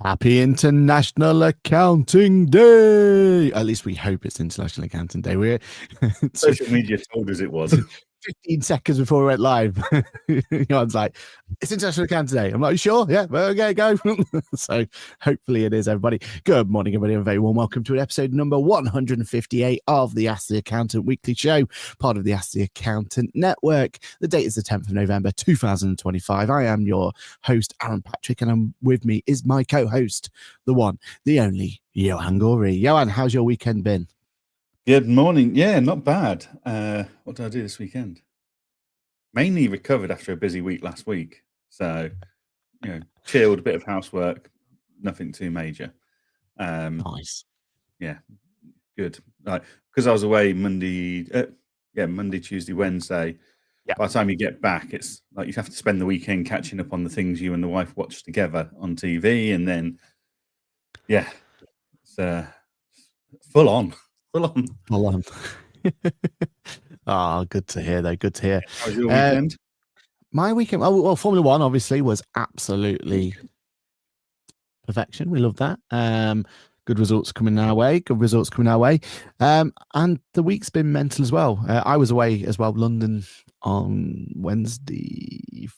Happy International Accounting Day. At least we hope it's International Accounting Day. We're social media told us it was 15 seconds before we went live. John's like, it's International Accounting Day. I'm like, sure? Yeah, okay, go. So hopefully it is, everybody. Good morning, everybody. A very warm welcome to episode number 158 of the Ask the Accountant weekly show, part of the Ask the Accountant network. The date is the 10th of November, 2025. I am your host, Aaron Patrick, and with me is my co-host, the one, the only, Johann Gorey. Johann, how's your weekend been? Good morning. Yeah, not bad. What did I do this weekend? Mainly recovered after a busy week last week. So, chilled, a bit of housework, nothing too major. Nice. Yeah, good. Because I was away Monday, Tuesday, Wednesday. Yeah. By the time you get back, it's like you have to spend the weekend catching up on the things you and the wife watch together on TV. And then, it's full on. Oh, good to hear, though. Good to hear. How was your weekend? My weekend, well, Formula One obviously was absolutely perfection. We love that. Good results coming our way. And the week's been mental as well. I was away as well, London on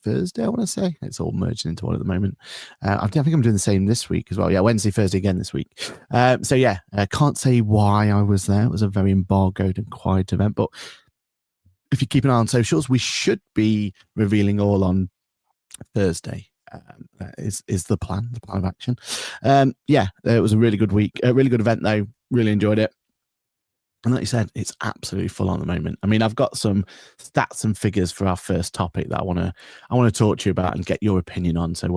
Thursday, I want to say. It's all merging into one at the moment. I think I'm doing the same this week as well. Yeah, Wednesday, Thursday again this week. I can't say why I was there. It was a very embargoed and quiet event. But if you keep an eye on socials, we should be revealing all on Thursday. Is the plan of action. It was a really good week, a really good event though. Really enjoyed it. And like you said, it's absolutely full on at the moment. I mean, I've got some stats and figures for our first topic that I want to talk to you about and get your opinion on. So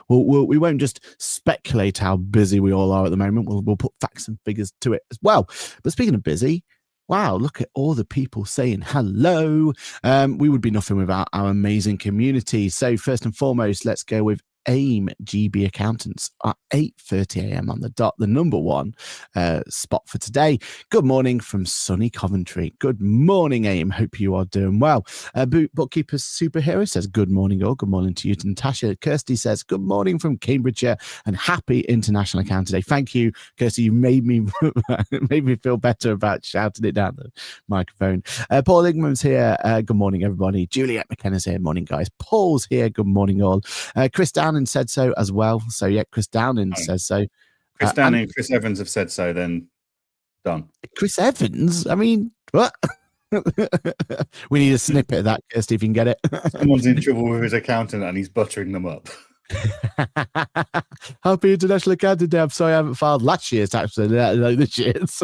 we won't just speculate how busy we all are at the moment. We'll put facts and figures to it as well. But speaking of busy, wow, look at all the people saying hello. We would be nothing without our amazing community. So first and foremost, let's go with AIM GB Accountants at 8:30 a.m. on the dot, the number one spot for today. Good morning from sunny Coventry. Good morning, AIM. Hope you are doing well. Bookkeeper Superhero says good morning, or good morning to you, Natasha. Kirsty says good morning from Cambridgeshire and happy International Accounting Day. Thank you, Kirsty. You made me feel better about shouting it down the microphone. Paul Ingram's here. Good morning, everybody. Juliet McKenna's here. Morning, guys. Paul's here. Good morning, all. Chris Downing said so as well. So yeah, Chris Downing says so. Chris Downing and Chris Evans have said so. Then done. Chris Evans? I mean, what? We need a snippet of that, Kirsty, if you can get it. Someone's in trouble with his accountant and he's buttering them up. Happy International Accounting Day. I'm sorry I haven't filed last year's tax return, like this year's.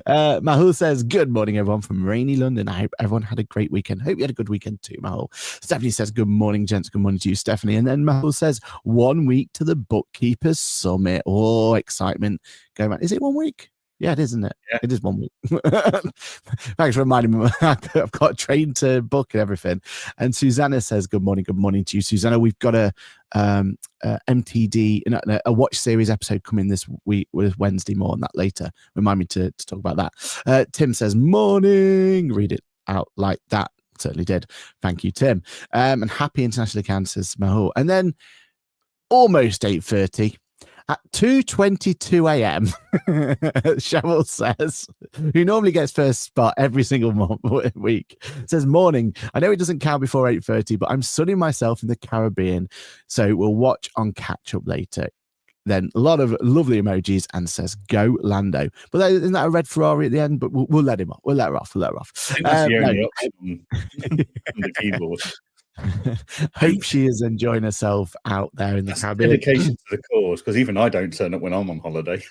Mahul says, good morning, everyone from rainy London. I hope everyone had a great weekend. Hope you had a good weekend too, Mahul. Stephanie says, good morning, gents. Good morning to you, Stephanie. And then Mahul says, 1 week to the Bookkeepers Summit. Oh, excitement. Going back. Is it 1 week? Yeah, it is, isn't it? Yeah. It is 1 week. Thanks for reminding me. I've got a train to book and everything. And Susanna says, good morning to you, Susanna. We've got a MTD, a watch series episode coming this week with Wednesday. More on that later. Remind me to talk about that. Tim says, morning. Read it out like that. Certainly did. Thank you, Tim. And happy International Accounting, says Mahul. And then almost 8:30. At 2:22 a.m., Cheryl says, who normally gets first spot every single week, says, morning. I know it doesn't count before 8:30, but I'm sunning myself in the Caribbean, so we'll watch on catch up later. Then a lot of lovely emojis and says, go Lando. But isn't that a red Ferrari at the end? But we'll let him off. We'll let her off. I think that's the only option on the keyboard. Hope she is enjoying herself out there in the Caribbean. Dedication to the cause, because even I don't turn up when I'm on holiday.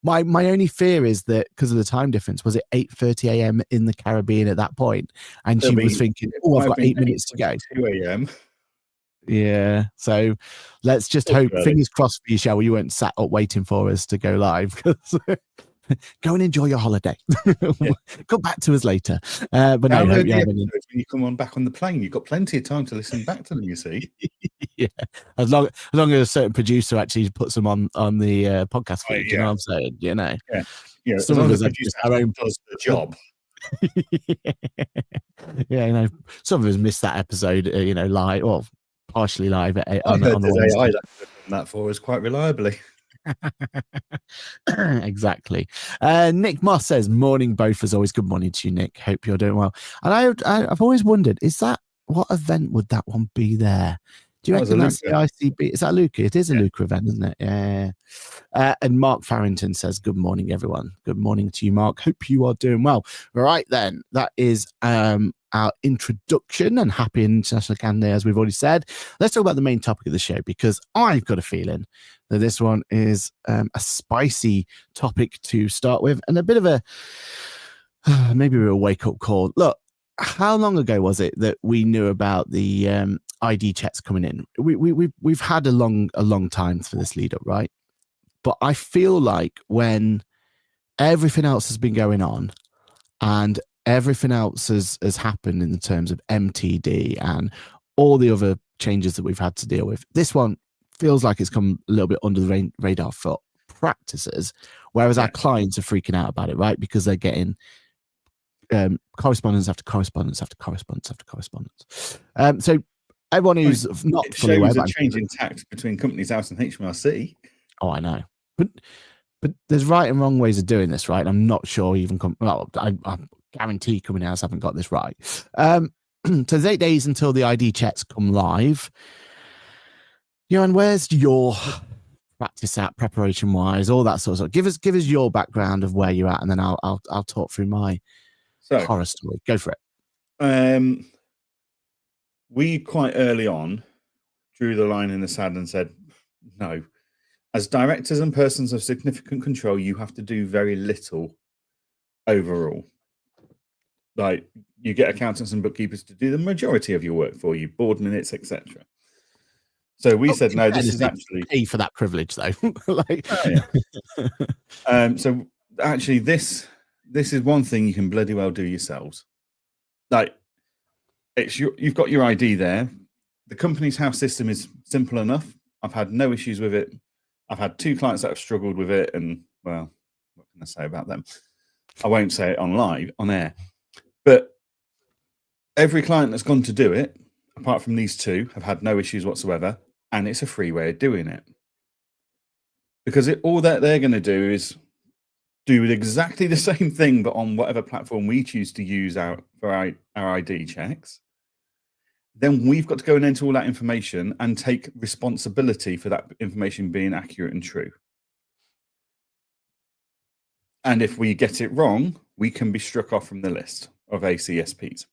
My only fear is that because of the time difference, was it 8:30 a.m. in the Caribbean at that point? And she was thinking, oh, I've got 8 minutes to go. 2 a.m. Yeah. So let's just hope, fingers crossed for you, Cheryl, you weren't sat up waiting for us to go live. Go and enjoy your holiday. Come back to us later. But no, when you come on back on the plane, you've got plenty of time to listen back to them, you see. Yeah, as long as a certain producer actually puts them on the podcast feed. You know what I'm saying? Yeah. Some of us just our own does the job. Yeah, some of us missed that episode. Live. Well, partially live I on heard the there's Wednesday. AI that could have done that for us quite reliably. Exactly. Nick Moss says, "Morning, both as always." Good morning to you, Nick. Hope you're doing well. And I've always wondered, is that what event would that one be there? Do you That was a reckon that's the Luca. ICB? Is that Luca? It is a Yeah. Luca event, isn't it? Yeah. And Mark Farrington says, "Good morning, everyone." Good morning to you, Mark. Hope you are doing well. Right then, that is our introduction, and happy International Can Day, as we've already said. Let's talk about the main topic of the show, because I've got a feeling that this one is a spicy topic to start with, and a bit of a maybe a wake-up call. Look, how long ago was it that we knew about the ID checks coming in? We've had a long time for this lead up, right? But I feel like when everything else has been going on and everything else has happened in the terms of MTD and all the other changes that we've had to deal with, this one feels like it's come a little bit under the radar for practices, whereas our clients are freaking out about it, right? Because they're getting correspondence after correspondence after correspondence after correspondence. So everyone who's not fully aware, shows a change in tax between Companies House and HMRC. Oh, I know, but there's right and wrong ways of doing this, right? I'm not sure even I guarantee Companies House haven't got this right. So there's 8 days until the ID checks come live. Johann, where's your practice at, preparation wise, all that sort of stuff? Give us your background of where you're at, and then I'll talk through my horror story. Go for it. We quite early on drew the line in the sand and said, no, as directors and persons of significant control, you have to do very little overall. Like, you get accountants and bookkeepers to do the majority of your work for you, board minutes, etc. So we said, no, this is actually pay for that privilege, though. So actually, this is one thing you can bloody well do yourselves. Like, you've got your ID there. The Companies House system is simple enough. I've had no issues with it. I've had 2 clients that have struggled with it, and well, what can I say about them? I won't say it on air. But every client that's gone to do it, apart from these 2, have had no issues whatsoever, and it's a free way of doing it. Because all that they're going to do is do exactly the same thing, but on whatever platform we choose to use for our ID checks. Then we've got to go and enter all that information and take responsibility for that information being accurate and true. And if we get it wrong, we can be struck off from the list of ACSPs.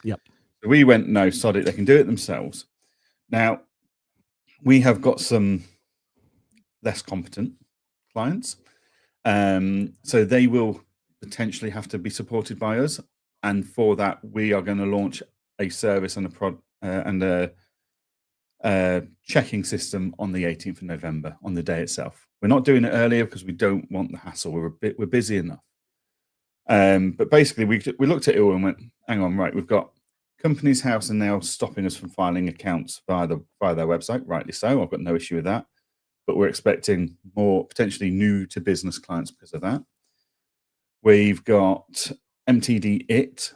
Yep. So we went, no, sod it, they can do it themselves. Now, we have got some less competent clients. So they will potentially have to be supported by us. And for that, we are going to launch a service and a checking system on the 18th of November, on the day itself. We're not doing it earlier because we don't want the hassle. We're busy enough. But basically, we looked at it all and went, hang on, right, we've got Companies House are now stopping us from filing accounts via their website, rightly so. I've got no issue with that. But we're expecting more potentially new to business clients because of that. We've got MTD IT.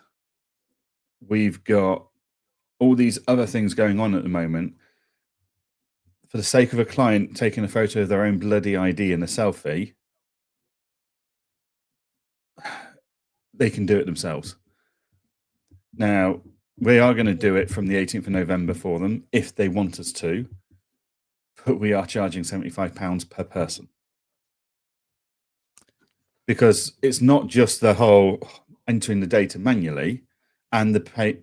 We've got all these other things going on at the moment. For the sake of a client taking a photo of their own bloody ID in a selfie, they can do it themselves. Now, we are going to do it from the 18th of November for them if they want us to, but we are charging £75 per person. Because it's not just the whole entering the data manually and the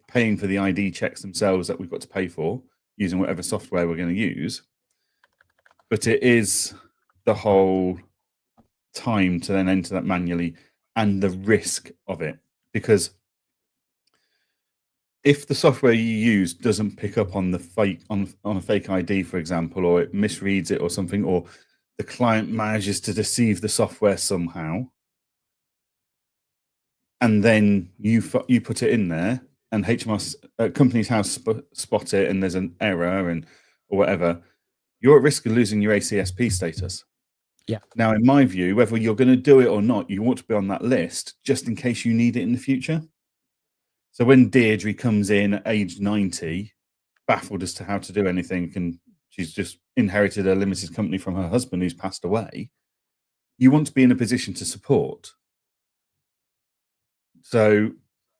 paying for the ID checks themselves that we've got to pay for using whatever software we're going to use, but it is the whole time to then enter that manually and the risk of it. Because if the software you use doesn't pick up on the fake on a fake ID, for example, or it misreads it or something, or the client manages to deceive the software somehow, and then you put it in there, and Companies House spot it, and there's an error or whatever, you're at risk of losing your ACSP status. Yeah. Now, in my view, whether you're going to do it or not, you want to be on that list just in case you need it in the future. So when Deirdre comes in at age 90 baffled as to how to do anything, and she's just inherited a limited company from her husband who's passed away, you want to be in a position to support. So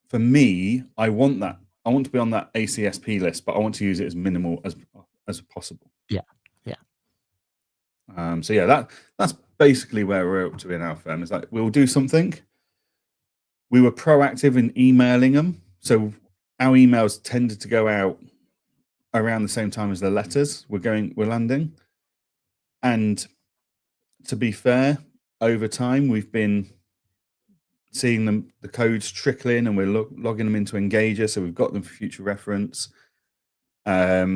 for me, I want that. I want to be on that ACSP list, but I want to use it as minimal as possible. Yeah. So yeah, that's basically where we're up to in our firm. It's like we'll do something. We were proactive in emailing them, so our emails tended to go out around the same time as the letters we're landing. And to be fair, over time we've been seeing the codes trickle in, and we're logging them into Engager, so we've got them for future reference. Yeah,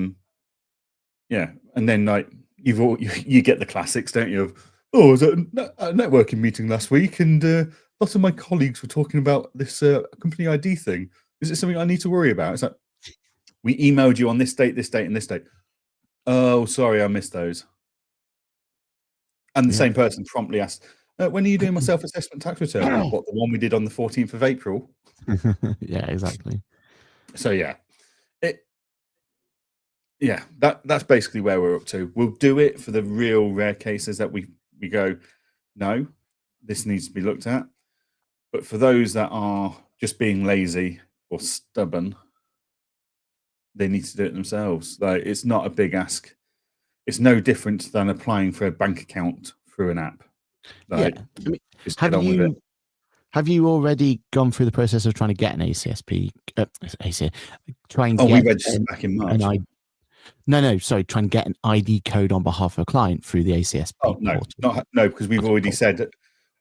and then like you get the classics, don't you? Of, I was at a networking meeting last week, and lots of my colleagues were talking about this company ID thing. Is it something I need to worry about? It's like, we emailed you on this date, and this date. Oh, sorry, I missed those. And the same person promptly asked, when are you doing my self-assessment tax return? What, the one we did on the 14th of April? Yeah, exactly. So yeah, that's basically where we're up to. We'll do it for the real rare cases that we go, no, this needs to be looked at. But for those that are just being lazy or stubborn, they need to do it themselves. Like, it's not a big ask. It's no different than applying for a bank account through an app. Like, yeah. I mean, have you already gone through the process of trying to get an ACSP? Try and we registered back in March. Try and get an ID code on behalf of a client through the ACSP portal. No, because we've already said that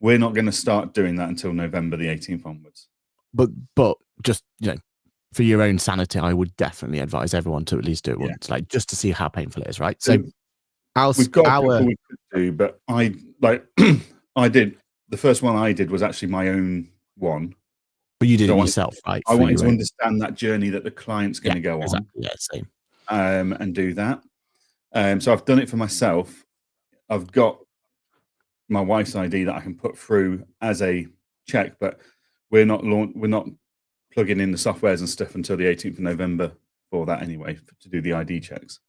we're not going to start doing that until November the 18th onwards. But just, for your own sanity, I would definitely advise everyone to at least do it once, like, just to see how painful it is, right? So we've got what we could do, but I did the first one I did was actually my own one. But you did it yourself, right? I wanted to understand that journey that the client's going to go on. Yeah, same. And do that. So I've done it for myself. I've got my wife's ID that I can put through as a check, but we're not plugging in the softwares and stuff until the 18th of November for that anyway, to do the ID checks.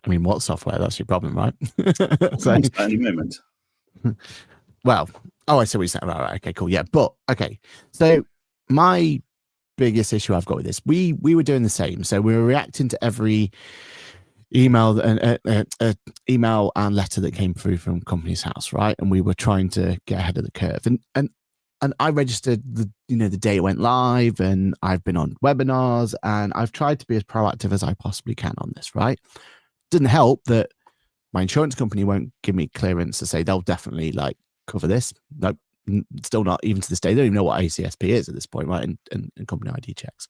I mean, what software? That's your problem, right? At any moment. Well, I see what you're saying. Right, okay, cool. Yeah, but okay. So my biggest issue I've got with this, we were doing the same. So we were reacting to every email and email and letter that came through from Companies House, right? And we were trying to get ahead of the curve. And I registered the day it went live, and I've been on webinars, and I've tried to be as proactive as I possibly can on this, right? Didn't help that my insurance company won't give me clearance to say they'll definitely cover this. No, still not, even to this day. They don't even know what ACSP is at this point, right? And company ID checks.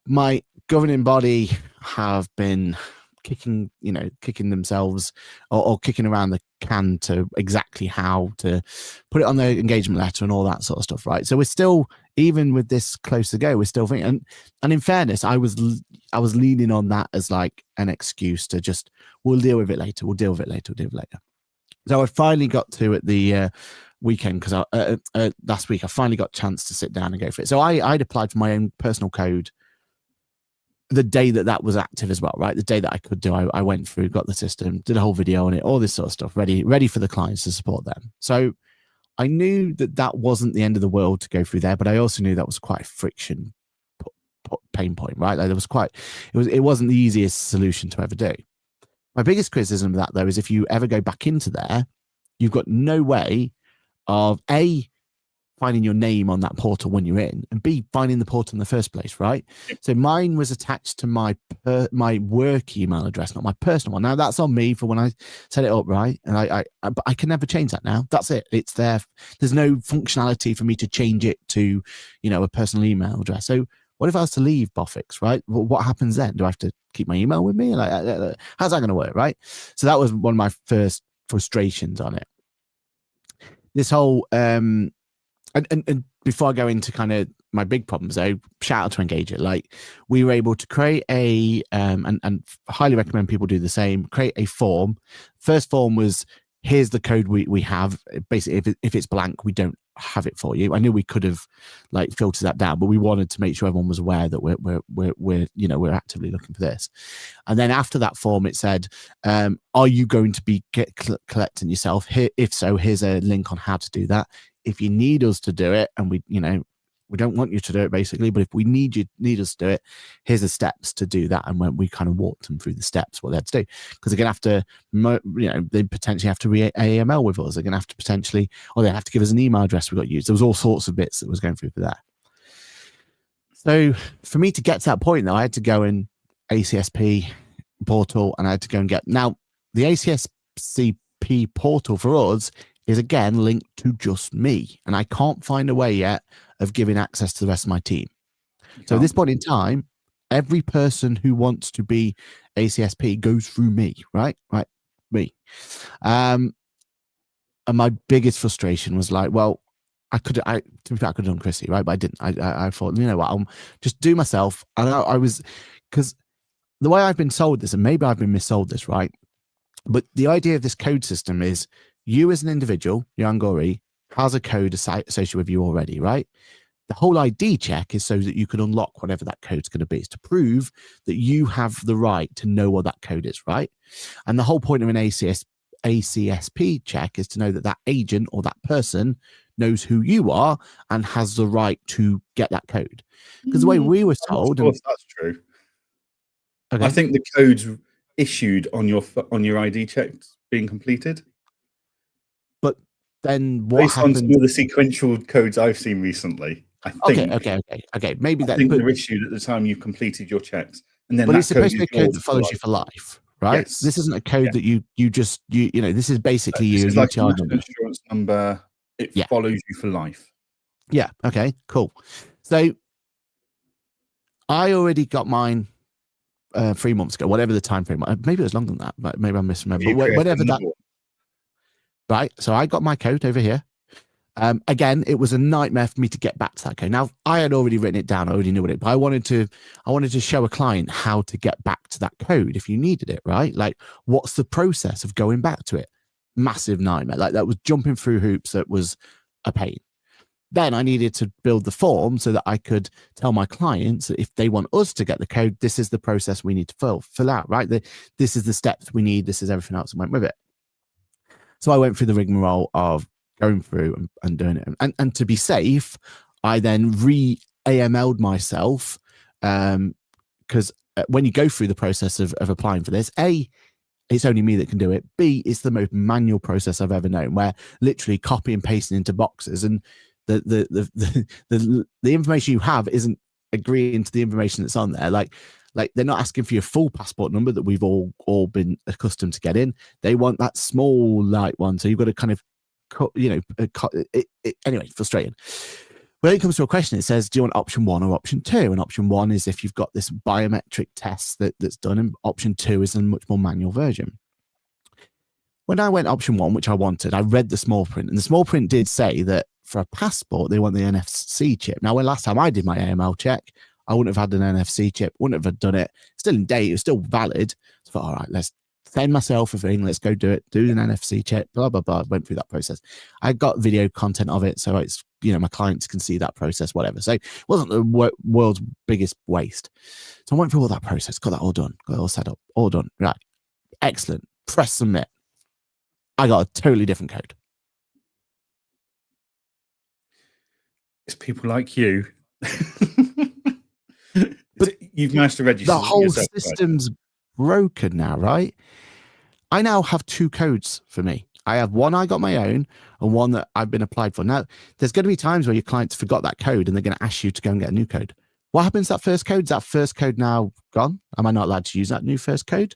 My governing body have been kicking themselves or kicking around the can to exactly how to put it on their engagement letter and all that sort of stuff, right? So we're still, even with this close to go, we're still thinking, and in fairness, I was leaning on that as like an excuse to just, we'll deal with it later. So I finally got to at the weekend, because last week I finally got a chance to sit down and go for it. So I'd applied for my own personal code the day that was active as well, right? The day that I could do, I went through, got the system, did a whole video on it, all this sort of stuff, ready for the clients to support them. So I knew that wasn't the end of the world to go through there, but I also knew that was quite a friction pain point, right? Like it wasn't the easiest solution to ever do. My biggest criticism of that, though, is if you ever go back into there, you've got no way of A, finding your name on that portal when you're in, and B, finding the portal in the first place, right? So mine was attached to my work email address, not my personal one. Now that's on me for when I set it up, right? And but I can never change that now. That's it. It's there. There's no functionality for me to change it to, a personal email address. So what if I was to leave Bofix, right? What happens then? Do I have to keep my email with me? How's that going to work, right? So that was one of my first frustrations on it. This whole and before I go into kind of my big problems, though, shout out to Engager. We were able to create a and highly recommend people do the same. Create a form. First form was, here's the code we have. Basically, if it's blank, we don't have it for you. I knew we could have like filtered that down, but we wanted to make sure everyone was aware that we're actively looking for this. And then after that form, it said, are you going to be collecting yourself? Here, if so, here's a link on how to do that. If you need us to do it, and we don't want you to do it basically, but if we need us to do it, here's the steps to do that. And when we kind of walked them through the steps, what they had to do, because they're going to have to, they potentially have to AML with us. They're going to have to potentially, or they have to give us an email address we've got to use. There was all sorts of bits that was going through for that. So for me to get to that point, though, I had to go in ACSP portal and I had to go and get, now the ACSP portal for us is again linked to just me, and I can't find a way yet of giving access to the rest of my team. So at this point in time, every person who wants to be ACSP goes through me, right? Me. And my biggest frustration was like, well, to be fair, I could have done Chrissy, right? But I didn't. I thought, you know what, I'll just do myself. And I was, because the way I've been sold this, and maybe I've been missold this, right? But the idea of this code system is you as an individual, Jan Gori, has a code associated with you already, right? The whole ID check is so that you can unlock whatever that code's going to be. It's to prove that you have the right to know what that code is, right? And the whole point of an ACSP check is to know that that agent or that person knows who you are and has the right to get that code. Because the way we were told, of course, that's true. Okay. I think the code's issued on your ID checks being completed. But then what based happened? On some of the sequential codes I've seen recently, I think. Okay. Maybe they're issued at the time you've completed your checks, and then. But it's supposed to be a code that follows you for life, right? Yes. This isn't a code that you just this is basically this your is like a national insurance number. It follows you for life. Yeah. Okay. Cool. So I already got mine 3 months ago, whatever the time frame. Maybe it was longer than that, but maybe I'm misremembering. But whatever that. Right. So I got my code over here. Again, it was a nightmare for me to get back to that code. Now I had already written it down. I already knew what it, but I wanted to show a client how to get back to that code if you needed it, right? Like, what's the process of going back to it? Massive nightmare. Like, that was jumping through hoops. That was a pain. Then I needed to build the form so that I could tell my clients that if they want us to get the code, this is the process we need to fill out, right? This is the steps we need. This is everything else that went with it. So I went through the rigmarole of going through and doing it. And to be safe, I then re-AML'd myself because when you go through the process of applying for this, A, it's only me that can do it. B, it's the most manual process I've ever known, where literally copy and pasting into boxes, and the information you have isn't agreeing to the information that's on there. Like they're not asking for your full passport number that we've all been accustomed to getting. They want that small light one. So you've got to kind of, anyway, frustrating. When it comes to a question, it says, do you want option 1 or option 2? And option 1 is if you've got this biometric test that's done, and option 2 is a much more manual version. When I went option 1, which I wanted, I read the small print, and the small print did say that for a passport, they want the NFC chip. Now, when last time I did my AML check, I wouldn't have had an NFC chip, wouldn't have done it. Still in date, it was still valid. So I thought, all right, let's send myself a thing, let's go do it, do an NFC chip, blah, blah, blah. Went through that process. I got video content of it, so it's, my clients can see that process, whatever. So it wasn't the world's biggest waste. So I went through all that process, got that all done, got it all set up, all done. Right. Excellent. Press submit. I got a totally different code. It's people like you. But you've managed to register. The whole system's broken now, right? I now have 2 codes for me. I have one I got my own and one that I've been applied for. Now, there's going to be times where your clients forgot that code and they're going to ask you to go and get a new code. What happens to that first code? Is that first code now gone? Am I not allowed to use that new first code?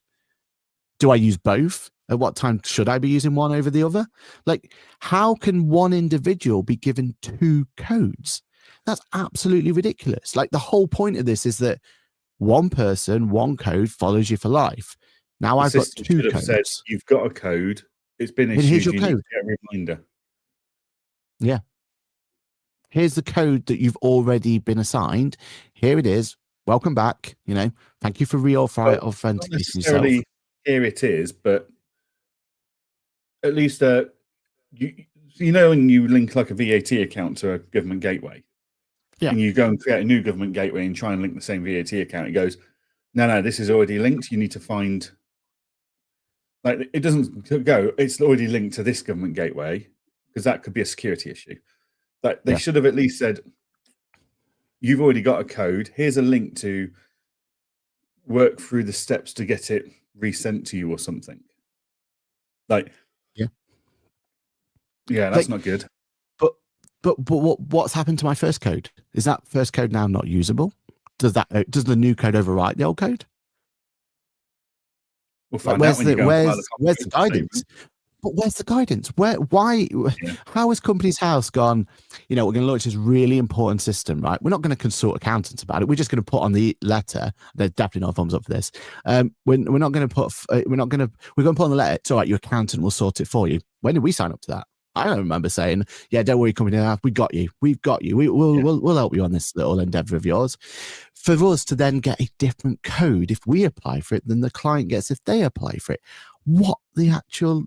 Do I use both? At what time should I be using one over the other? Like, how can one individual be given 2 codes? That's absolutely ridiculous. Like, the whole point of this is that one person, one code follows you for life. Now I've got 2 codes. Said, you've got a code. It's been issued. Here's your code. Need to get a reminder. Yeah. Here's the code that you've already been assigned. Here it is. Welcome back. Thank you for authenticating yourself. Here it is, but at least you know, when you link like a VAT account to a government gateway, Yeah. and you go and create a new government gateway and try and link the same VAT account, it goes, no, this is already linked. You need to find, like, it doesn't go, it's already linked to this government gateway, because that could be a security issue. Like, they should have at least said, you've already got a code. Here's a link to work through the steps to get it resent to you or something. Like, yeah, that's not good. But what's happened to my first code? Is that first code now not usable? Does the new code overwrite the old code? We'll find out when you go where's the guidance? But where's the guidance? Why? Yeah. How has Companies House gone, we're going to launch this really important system, right? We're not going to consult accountants about it. We're just going to put on the letter. There's definitely not a thumbs up for this. We're not going to put, we're going to put on the letter. It's all right. Your accountant will sort it for you. When did we sign up to that? I don't remember saying, yeah, don't worry, Companies House. We got you. We've got you. We'll help you on this little endeavor of yours. For us to then get a different code, if we apply for it, than the client gets if they apply for it. What the actual,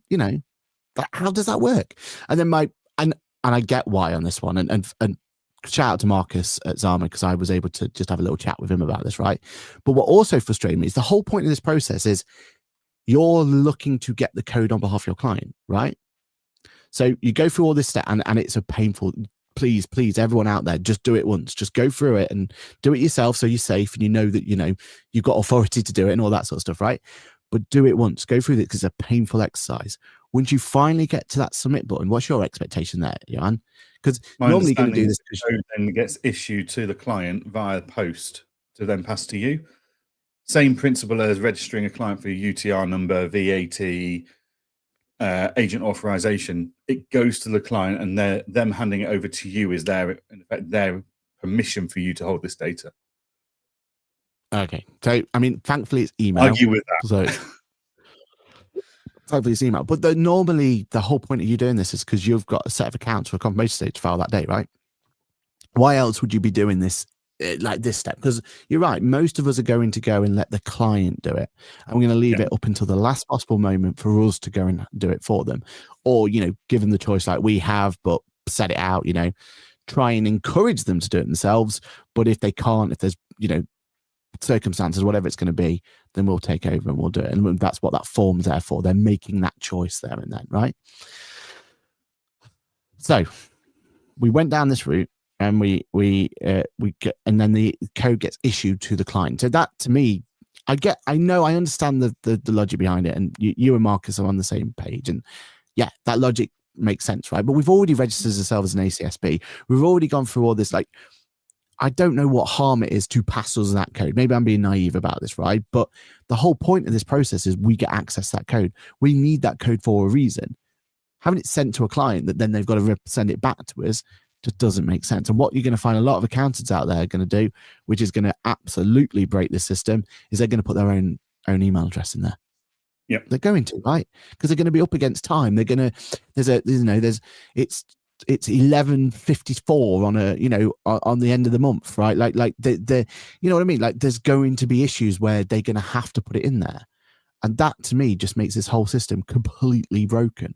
how does that work? And then and I get why on this one. And shout out to Marcus at Zama, because I was able to just have a little chat with him about this, right? But what also frustrated me is the whole point of this process is you're looking to get the code on behalf of your client, right? So you go through all this step, and it's a painful. Please, everyone out there, just do it once. Just go through it and do it yourself, so you're safe and you know that you've got authority to do it and all that sort of stuff, right? But do it once. Go through this because it's a painful exercise. Once you finally get to that submit button, what's your expectation there, Johann? Because normally you're going to do this. Code then gets issued to the client via post to then pass to you. Same principle as registering a client for your UTR number, VAT, agent authorization. It goes to the client, and them handing it over to you is in effect their permission for you to hold this data. Okay, so I mean, thankfully it's email. Argue with that. So thankfully it's email. But normally the whole point of you doing this is because you've got a set of accounts for a confirmation stage to file that day, right? Why else would you be doing this? Like this step? Because you're right, most of us are going to go and let the client do it, and we're going to leave it up until the last possible moment for us to go and do it for them, or give them the choice like we have, but set it out, try and encourage them to do it themselves. But if they can't, if there's circumstances, whatever it's going to be, then we'll take over and we'll do it. And that's what that form's there for. They're making that choice there and then, right? So we went down this route, and we get, and then the code gets issued to the client. So that, to me, I understand the logic behind it, and you and Marcus are on the same page, and yeah, that logic makes sense, right? But we've already registered ourselves as an ACSB. We've already gone through all this. Like, I don't know what harm it is to pass us that code. Maybe I'm being naive about this, right? But the whole point of this process is we get access to that code. We need that code for a reason. Having it sent to a client that then they've got to send it back to us just doesn't make sense. And what you're going to find a lot of accountants out there are going to do, which is going to absolutely break the system, is they're going to put their own email address in there. Yeah, they're going to, right? Because they're going to be up against time. They're going to it's 11:54 on on the end of the month, right? Like the you know what I mean? Like, there's going to be issues where they're going to have to put it in there, and that to me just makes this whole system completely broken.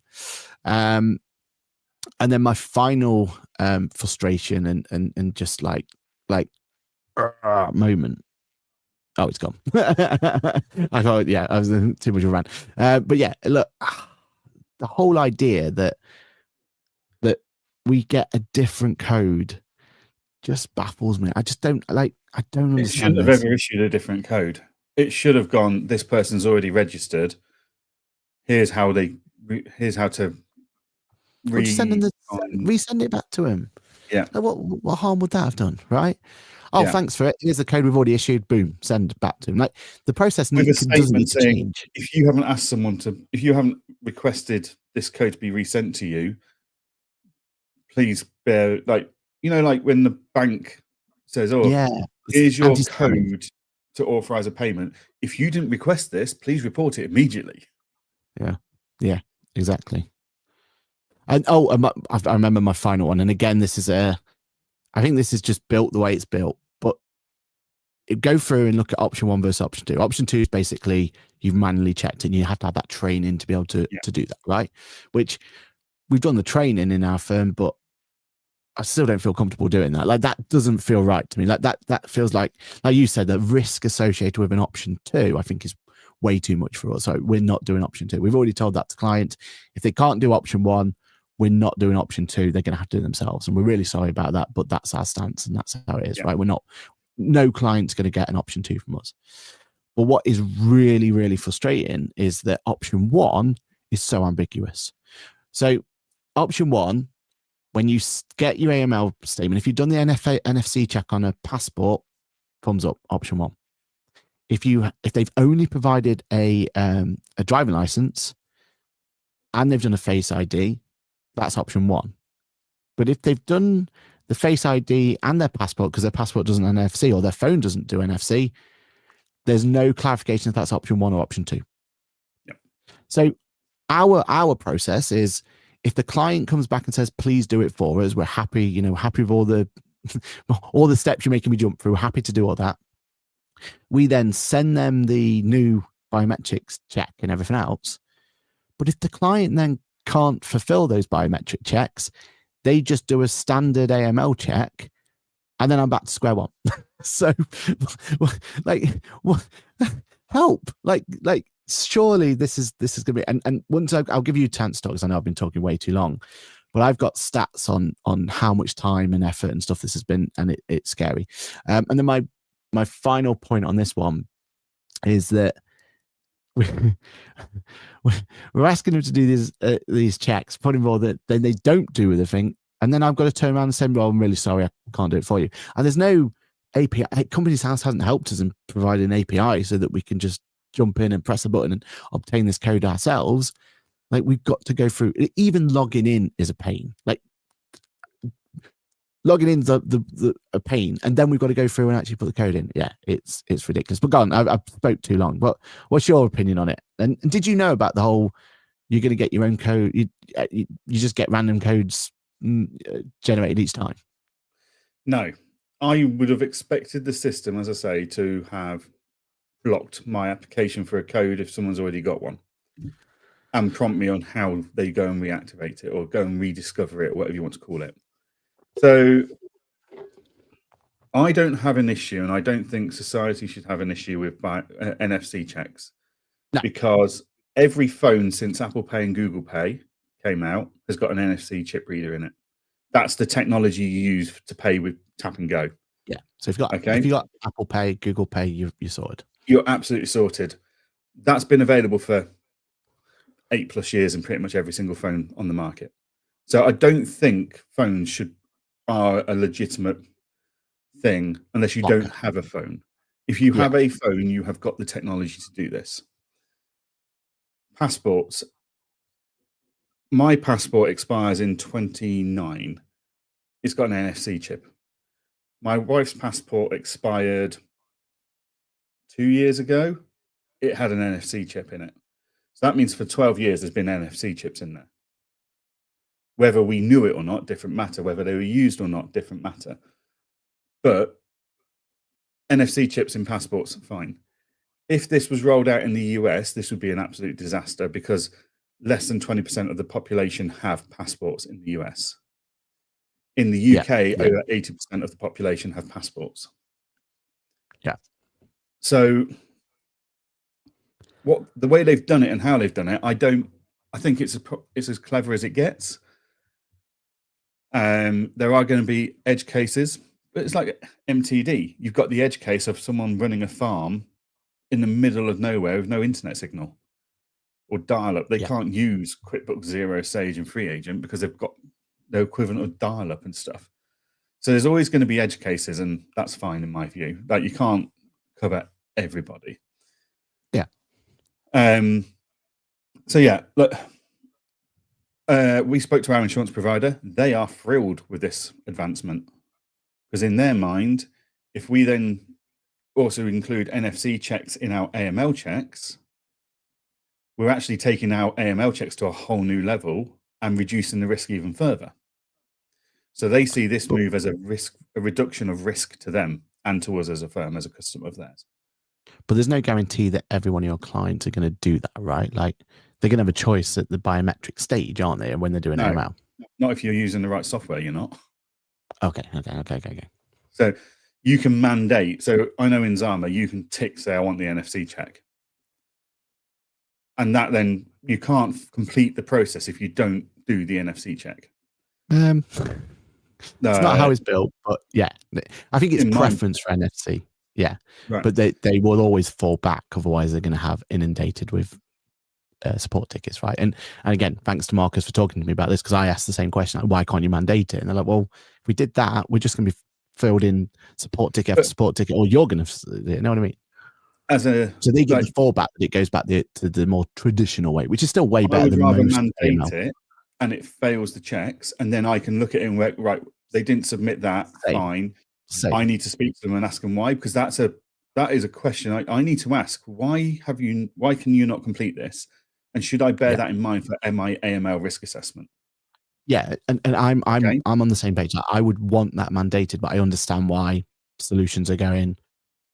And then my final frustration and just like moment. Oh, it's gone. I thought, yeah, I was too much of a rant. But yeah, look, the whole idea that we get a different code just baffles me. I just don't understand. It shouldn't have ever issued a different code. It should have gone, this person's already registered. Here's how to resend it back to him. Yeah. Like, what harm would that have done, right? Oh, thanks for it. Here's the code we've already issued. Boom, send back to him. Like, the process doesn't need to change. If you haven't asked someone if you haven't requested this code to be resent to you, please bear, like when the bank says, "Oh, yeah, here's your code to authorize a payment." If you didn't request this, please report it immediately. Yeah, exactly. And I remember my final one. And again, I think this is just built the way it's built. But go through and look at option 1 versus option 2. Option 2 is basically you've manually checked it, and you have to have that training to be able to do that, right? Which we've done the training in our firm, but I still don't feel comfortable doing that. Like that doesn't feel right to me. Like that feels like you said, the risk associated with an option 2, I think is way too much for us. So we're not doing option 2. We've already told that to client. If they can't do option 1, we're not doing option 2. They're going to have to do it themselves. And we're really sorry about that, but that's our stance and that's how it is, right? No client's going to get an option 2 from us. But what is really, really frustrating is that option 1 is so ambiguous. So option 1, when you get your AML statement, if you've done the NFC check on a passport, thumbs up, option 1. If they've only provided a driving license and they've done a Face ID, that's option 1. But if they've done the Face ID and their passport, because their passport doesn't NFC or their phone doesn't do NFC, there's no clarification if that's option 1 or option 2. Yep. So our process is, if the client comes back and says, please do it for us, we're happy, happy with all the steps you're making me jump through, happy to do all that. We then send them the new biometrics check and everything else. But if the client then can't fulfill those biometric checks, they just do a standard AML check, and then I'm back to square one. So, help! Surely this is going to be. And once I'll give you a chance to talk, because I know I've been talking way too long, but I've got stats on how much time and effort and stuff this has been, and it's scary. And then my final point on this one is that we're asking them to do these checks, putting more that then they don't do with the thing, and then I've got to turn around and say, well, I'm really sorry, I can't do it for you. And there's no API. Company's House hasn't helped us in providing an API so that we can just jump in and press a button and obtain this code ourselves. We've got to go through, even logging in is a pain. Logging in a pain, and then we've got to go through and actually put the code in. Yeah, it's ridiculous. But go on, I spoke too long. But what's your opinion on it? And did you know about the whole, you're going to get your own code, you just get random codes generated each time? No, I would have expected the system, as I say, to have blocked my application for a code if someone's already got one, and prompt me on how they go and reactivate it or go and rediscover it, or whatever you want to call it. So I don't have an issue, and I don't think society should have an issue with NFC checks. No. Because every phone since Apple Pay and Google Pay came out has got an NFC chip reader in it. That's the technology you use to pay with tap and go. Yeah. So if you got Apple Pay, Google Pay, you're sorted. You're absolutely sorted. That's been available for 8+ years in pretty much every single phone on the market. So I don't think phones are a legitimate thing unless you don't have a phone. If you have a phone, you have got the technology to do this. Passports. My passport expires in 2029. It's got an NFC chip. My wife's passport expired 2 years ago. It had an NFC chip in it. So that means for 12 years, there's been NFC chips in there. Whether we knew it or not, different matter. Whether they were used or not, different matter. But NFC chips in passports, fine. If this was rolled out in the US, this would be an absolute disaster because less than 20% of the population have passports in the US. In the UK, over 80% of the population have passports. Yeah. So the way they've done it and how they've done it, I think it's as clever as it gets. There are going to be edge cases, but it's like MTD. You've got the edge case of someone running a farm in the middle of nowhere with no internet signal or dial-up. They can't use QuickBooks Zero, Sage, and Free Agent because they've got their equivalent of dial-up and stuff. So there's always going to be edge cases, and that's fine in my view. You can't cover everybody. Yeah. So yeah, look. We spoke to our insurance provider. They are thrilled with this advancement because in their mind, if we then also include NFC checks in our AML checks, we're actually taking our AML checks to a whole new level and reducing the risk even further. So they see this move as a reduction of risk to them and to us as a firm, as a customer of theirs. But there's no guarantee that every one of your clients are going to do that, right? Like they're going to have a choice at the biometric stage, aren't they? When they're doing No, AML. not if you're using the right software. You're not. Okay. So you can mandate. So I know in Zama you can tick say I want the NFC check, and that then you can't complete the process if you don't do the NFC check. It's not how it's built, but yeah, I think it's preference for NFC. Yeah, right. But they will always fall back, otherwise they're going to have inundated with support tickets, right? And again, thanks to Marcus for talking to me about this, because I asked the same question, like, why can't you mandate it? And they're like, well, if we did that, we're just going to be filled in support ticket after support ticket, or you're going to, you know what I mean? So they give the fallback that it goes back to the more traditional way, which is still way better than most. I would rather mandate it, and it fails the checks, and then I can look at it and work, right, they didn't submit that, fine. I need to speak to them and ask them why, because that is a question I need to ask. Why can you not complete this? And should I bear that in mind for my AML risk assessment? Yeah, and I'm on the same page. I would want that mandated, but I understand why solutions are going,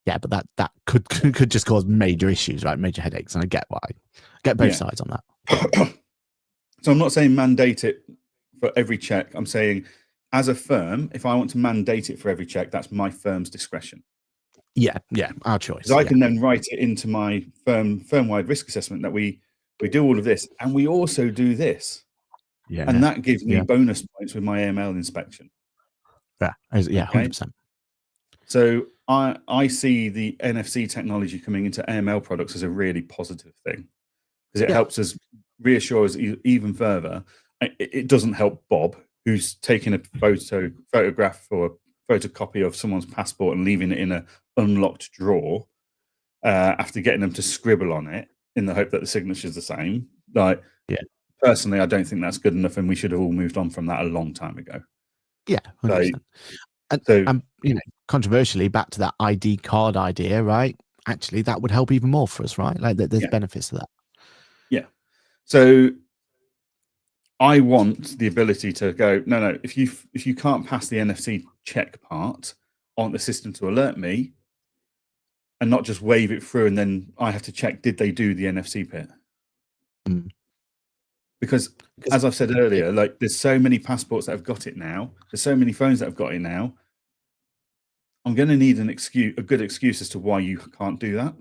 yeah, but that could just cause major issues, right? Major headaches, and I get why. I get both sides on that. So I'm not saying mandate it for every check. I'm saying, as a firm, if I want to mandate it for every check, that's my firm's discretion. Yeah, our choice. Because I can then write it into my firm-wide risk assessment that we do all of this, and we also do this. Yeah, and that gives me bonus points with my AML inspection. Yeah, 100%. So I see the NFC technology coming into AML products as a really positive thing, because it helps us reassure us even further. It doesn't help Bob, who's taking a photograph or a photocopy of someone's passport and leaving it in an unlocked drawer after getting them to scribble on it in the hope that the signature is the same. Like, personally, I don't think that's good enough, and we should have all moved on from that a long time ago. Yeah, 100%. And controversially, back to that ID card idea, right? Actually, that would help even more for us, right? Like, there's benefits to that. Yeah. So I want the ability to go, no, if you can't pass the NFC check part, I want the system to alert me and not just wave it through, and then I have to check, did they do the NFC bit? Because as I've said earlier, like, there's so many passports that have got it now. There's so many phones that have got it now. I'm going to need a good excuse as to why you can't do that.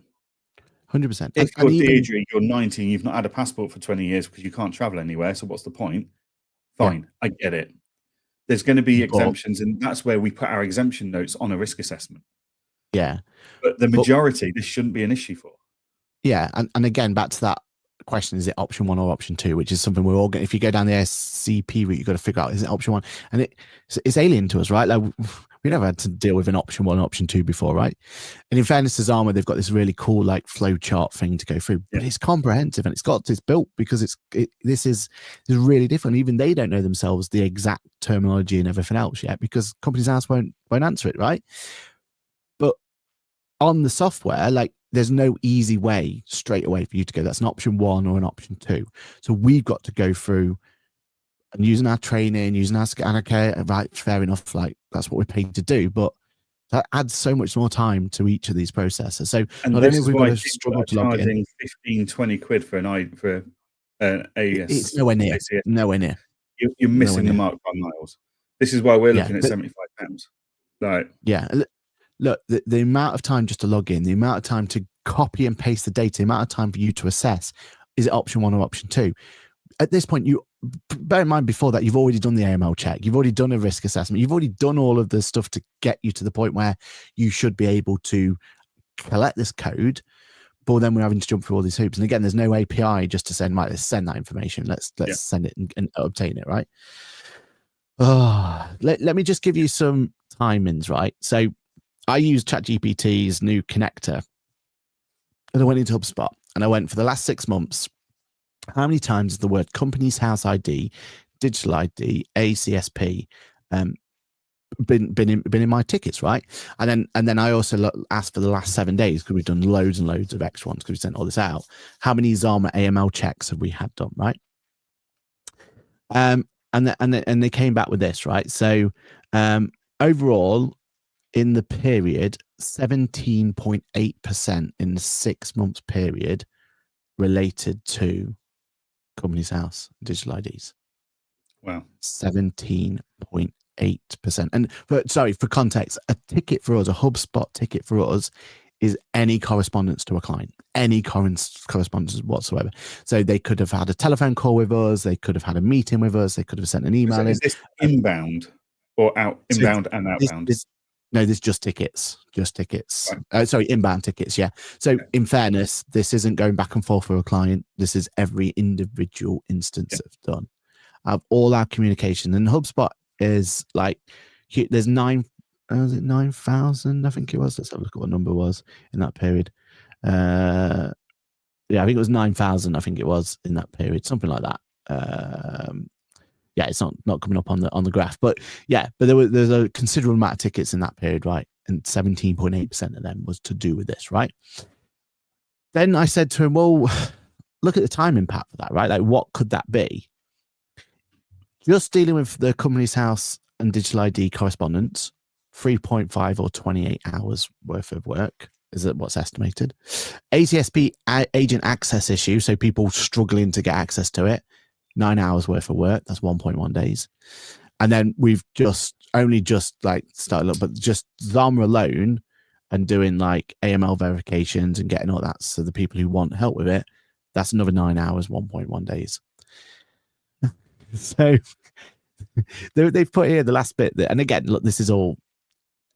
100%. If you're Deirdre, you're 19, you've not had a passport for 20 years because you can't travel anywhere, so what's the point? Fine, I get it. There's going to be exemptions, and that's where we put our exemption notes on a risk assessment. Yeah. But the majority, this shouldn't be an issue for. Yeah, and again, back to that question, is it option 1 or option 2, which is something we're all going, if you go down the SCP route, you've got to figure out, is it option 1? And it's alien to us, right? Like, we never had to deal with an option 1 and option 2 before, right? And in fairness to Zama, they've got this really cool like flow chart thing to go through, but it's comprehensive, and it's built because this is really different. Even they don't know themselves the exact terminology and everything else yet, because Companies House won't answer it, right? But on the software, like, there's no easy way straight away for you to go, that's an option 1 or an option 2. So we've got to go through and using our training, using our scan. Okay, right, fair enough. Like, that's what we're paid to do, but that adds so much more time to each of these processes. So not only have we got to struggle to log in, 15, 20 quid for an AS. It's nowhere near. ACS. Nowhere near. You're missing the mark by miles. This is why we're looking at £75. Like, look, the amount of time just to log in, the amount of time to copy and paste the data, the amount of time for you to assess, is it option 1 or option 2? At this point, you bear in mind, before that, you've already done the AML check, you've already done a risk assessment, you've already done all of the stuff to get you to the point where you should be able to collect this code. But then we're having to jump through all these hoops. And again, there's no API just to send, right, let's send that information. Let's send it and obtain it, right? Let me just give you some timings, right? So I used ChatGPT's new connector, and I went into HubSpot, and I went, for the last 6 months, how many times has the word Companies House ID, Digital ID, ACSP been in my tickets, right? And then I also asked for the last 7 days, because we've done loads and loads of extra ones, because we sent all this out. How many Zama AML checks have we had done, right? And they came back with this, right? So overall, in the period, 17.8% in the 6 months period related to Companies House digital IDs. Wow. 17.8%. And for context, a ticket for us, a HubSpot ticket for us, is any correspondence to a client, any correspondence whatsoever. So they could have had a telephone call with us, they could have had a meeting with us, they could have sent an email in. Is this inbound or inbound and outbound? No, there's just tickets. Right. Sorry, inbound tickets. Yeah. So in fairness, this isn't going back and forth for a client. This is every individual instance that's done of all our communication. And HubSpot is like, there's 9,000, I think it was. Let's have a look at what number was in that period. I think it was 9,000. I think it was in that period, something like that. It's not coming up on the graph, but there's a considerable amount of tickets in that period, right? And 17.8% of them was to do with this, right? Then I said to him, well, look at the time impact for that, right? Like, what could that be? Just dealing with the Companies House and digital ID correspondence, 3.5 or 28 hours worth of work is what's estimated. ACSP agent access issue, so people struggling to get access to it, 9 hours worth of work. That's 1.1 days. And then we've only started up, but just Zama alone and doing like AML verifications and getting all that. So the people who want help with it, that's another 9 hours, 1.1 days. So they've put here the last bit and again, look, this is all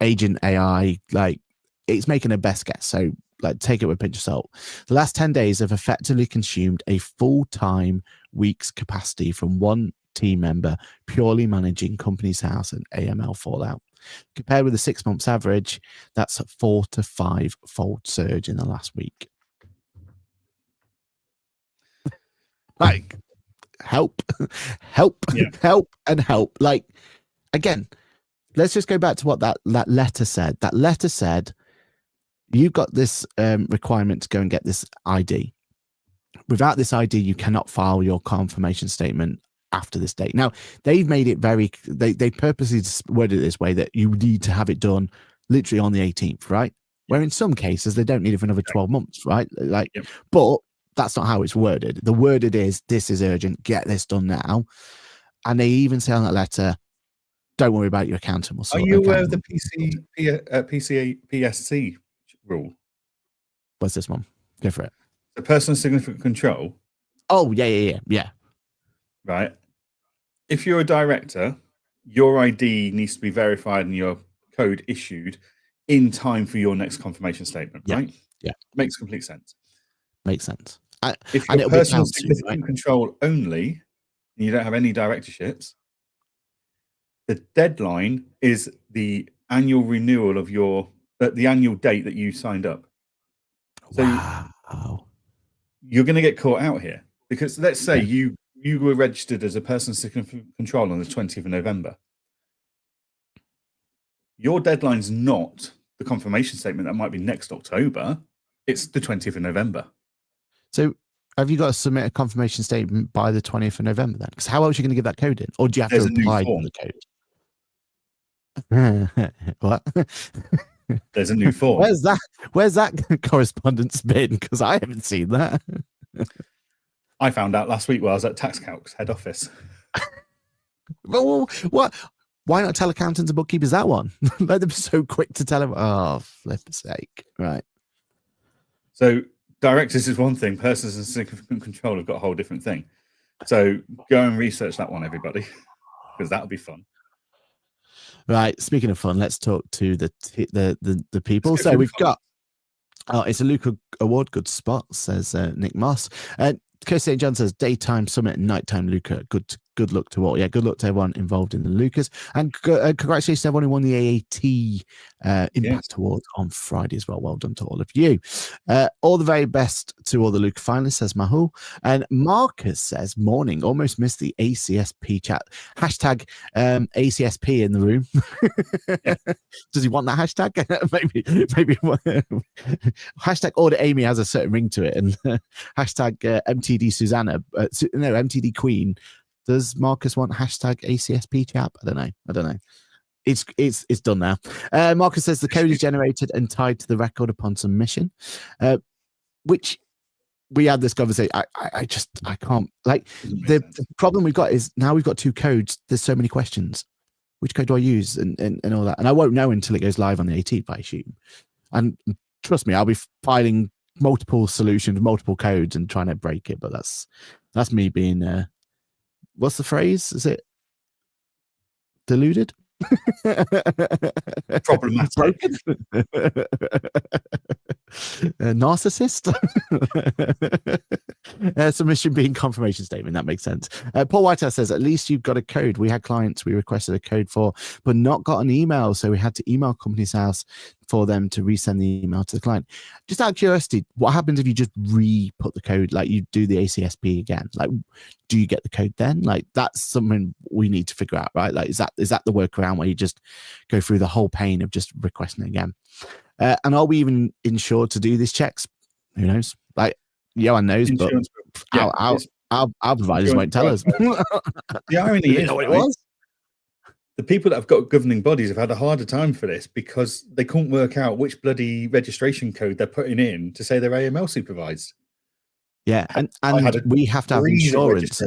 agent AI, like it's making a best guess. So like take it with a pinch of salt. The last 10 days have effectively consumed a full-time week's capacity from one team member purely managing Companies House and AML fallout. Compared with the 6 months average, that's a 4 to 5 fold surge in the last week. Like, help. Like, again, let's just go back to what that letter said. That letter said, you've got this requirement to go and get this ID. Without this ID, you cannot file your confirmation statement after this date. Now, they've made it they purposely worded it this way that you need to have it done literally on the 18th, right? Where in some cases, they don't need it for another 12 months, right? But that's not how it's worded. The worded is, this is urgent, get this done now. And they even say on that letter, don't worry about your accountant. Are you aware of the PSC rule? What's this one? Go for it. The person of significant control. Oh, yeah. Right. If you're a director, your ID needs to be verified and your code issued in time for your next confirmation statement, right? Yeah. Makes complete sense. Makes sense. If you're person of significant control only, and you don't have any directorships, the deadline is the annual renewal of the annual date that you signed up. So you're going to get caught out here because let's say you were registered as a person of significant control on the 20th of November. Your deadline's not the confirmation statement that might be next October. It's the 20th of November. So have you got to submit a confirmation statement by the 20th of November then? Because how else are you going to give that code in? Or do you have to apply the code? What? There's a new form. Where's that correspondence been? Because I haven't seen that. I found out last week while I was at TaxCalc's head office. Well, what? Why not tell accountants and bookkeepers that one? Let them be so quick to tell them. Oh, flip's sake! Right. So directors is one thing. Persons in significant control have got a whole different thing. So go and research that one, everybody, because that'll be fun. Right. Speaking of fun, let's talk to the people. So we've got. Oh, it's a Luca Award. Good spot, says Nick Moss. Kirsty St. John says daytime summit and nighttime Luca. Good luck to all. Yeah, good luck to everyone involved in the Lucas. And congratulations to everyone who won the AAT Impact Award on Friday as well. Well done to all of you. All the very best to all the Luca finalists, says Mahul. And Marcus says, morning, almost missed the ACSP chat. Hashtag ACSP in the room. Does he want that hashtag? maybe. Hashtag Order Amy has a certain ring to it. And hashtag MTD Susanna. MTD Queen. Does Marcus want hashtag ACSP chap? I don't know. it's done now. Marcus says the code is generated and tied to the record upon submission, which we had this conversation. I can't, like, the problem we've got is now we've got 2 codes. There's so many questions. Which code do I use and all that? And I won't know until it goes live on the 18th, I assume. And trust me, I'll be filing multiple solutions, multiple codes, and trying to break it. But that's me being what's the phrase? Is it deluded? Problematic. Narcissist. Submission being confirmation statement. That makes sense. Paul Whitehouse says, at least you've got a code. We had clients we requested a code for, but not got an email. So we had to email company's house for them to resend the email to the client. Just out of curiosity, what happens if you just re-put the code, like you do the ACSP again? Like, do you get the code then? Like, that's something we need to figure out, right? Like, is that the workaround where you just go through the whole pain of just requesting it again? And are we even insured to do these checks? Who knows? Like, Johann knows, but our providers won't tell us. The irony is, what it was? The people that have got governing bodies have had a harder time for this because they couldn't work out which bloody registration code they're putting in to say they're AML supervised. Yeah, and we have to have insurance.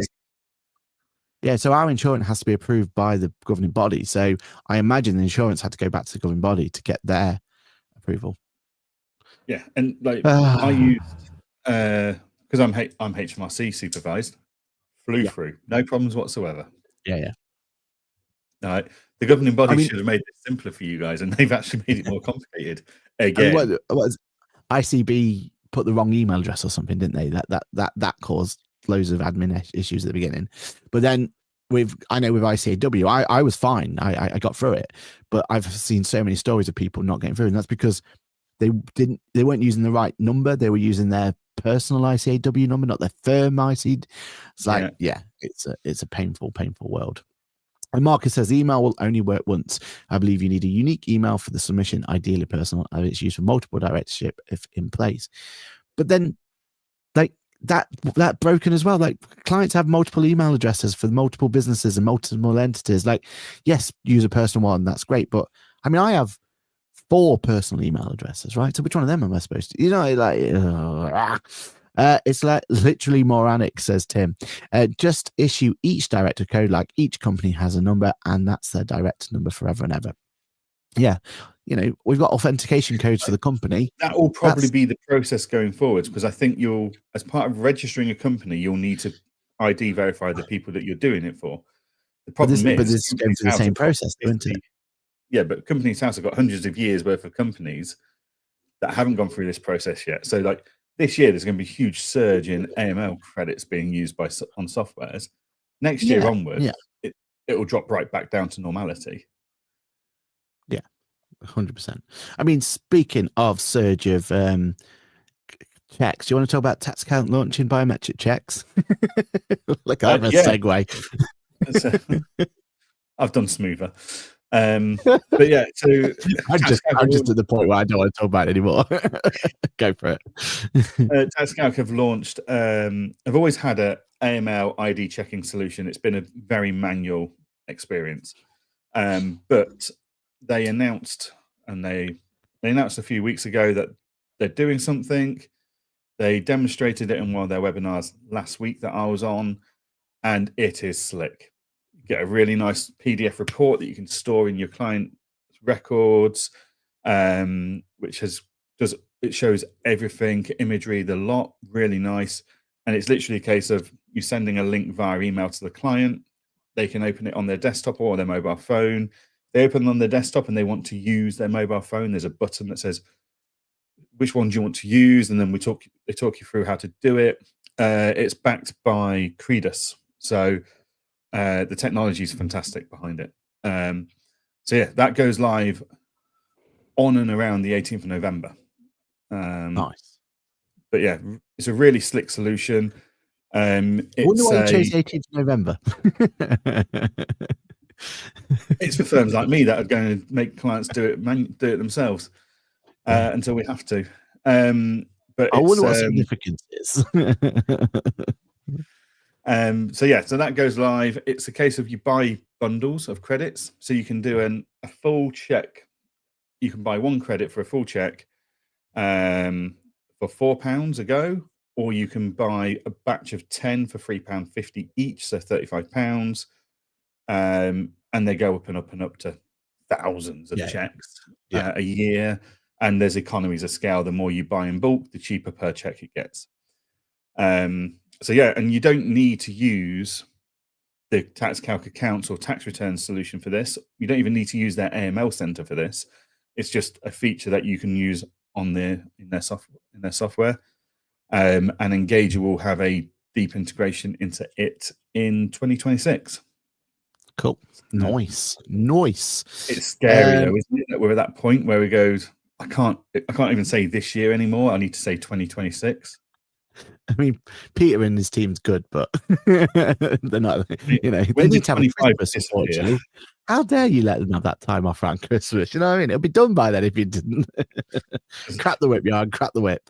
Yeah, so our insurance has to be approved by the governing body. So I imagine the insurance had to go back to the governing body to get their approval. Yeah, and like I used because I'm HMRC supervised, flew through, no problems whatsoever. Yeah. No, the governing body should have made it simpler for you guys, and they've actually made it more complicated. Again, what was ICB put the wrong email address or something, didn't they? That caused loads of admin issues at the beginning. But then I know with ICAW, I was fine. I got through it. But I've seen so many stories of people not getting through, and that's because they weren't using the right number. They were using their personal ICAW number, not their firm IC. It's like, it's a painful world. And Marcus says email will only work once. I believe you need a unique email for the submission, ideally personal, and it's used for multiple directorship if in place. But then, like, that broken as well. Like, clients have multiple email addresses for multiple businesses and multiple entities. Like, yes, use a personal one, that's great. But I mean, I have 4 personal email addresses, right? So which one of them am I supposed to, it's like literally moronic, says Tim. Just issue each director code, like each company has a number, and that's their director number forever and ever. Yeah, we've got authentication codes for the company. That will probably be the process going forwards, because I think as part of registering a company, you'll need to ID verify the people that you're doing it for. The problem is, this is going through the same process, isn't it? Yeah, but Companies House have got hundreds of years worth of companies that haven't gone through this process yet. So, like, this year, there's going to be a huge surge in AML credits being used on softwares. Next year onwards, it will drop right back down to normality. Yeah, 100%. I mean, speaking of surge of checks, do you want to talk about tax account launching biometric checks? Look, I'm a segue. I've done smoother. But yeah, so I'm just at the point where I don't want to talk about it anymore. Go for it. TaxCalc have launched. I've always had a AML ID checking solution. It's been a very manual experience, but they announced a few weeks ago that they're doing something. They demonstrated it in one of their webinars last week that I was on, and it is slick. Get a really nice PDF report that you can store in your client records, which it shows everything, imagery, the lot, really nice. And it's literally a case of you sending a link via email to the client. They can open it on their desktop or their mobile phone. They open on their desktop and they want to use their mobile phone. There's a button that says, which one do you want to use? And then they talk you through how to do it. It's backed by Credus. So the technology is fantastic behind it. So yeah, that goes live on and around the 18th of November. Nice. But yeah, it's a really slick solution. I wonder why you chose 18th of November. It's for firms like me that are going to make clients do it themselves until we have to. But I wonder what significance is. So that goes live. It's a case of you buy bundles of credits. So you can do a full check. You can buy one credit for a full check for £4 a go, or you can buy a batch of 10 for £3.50 each, so £35. And they go up and up and up to thousands of checks a year. And there's economies of scale. The more you buy in bulk, the cheaper per check it gets. So yeah, and you don't need to use the TaxCalc accounts or tax return solution for this. You don't even need to use their AML center for this. It's just a feature that you can use in their software. And Engager will have a deep integration into it in 2026. Cool. Nice. It's scary though, isn't it? That we're at that point where we go, I can't even say this year anymore. I need to say 2026. I mean, Peter and his team's good, but they're not. They need to have a Christmas, unfortunately. How dare you let them have that time off around Christmas? You know what I mean? It'll be done by then if you didn't. Crap the whip, Yard. Crap the whip.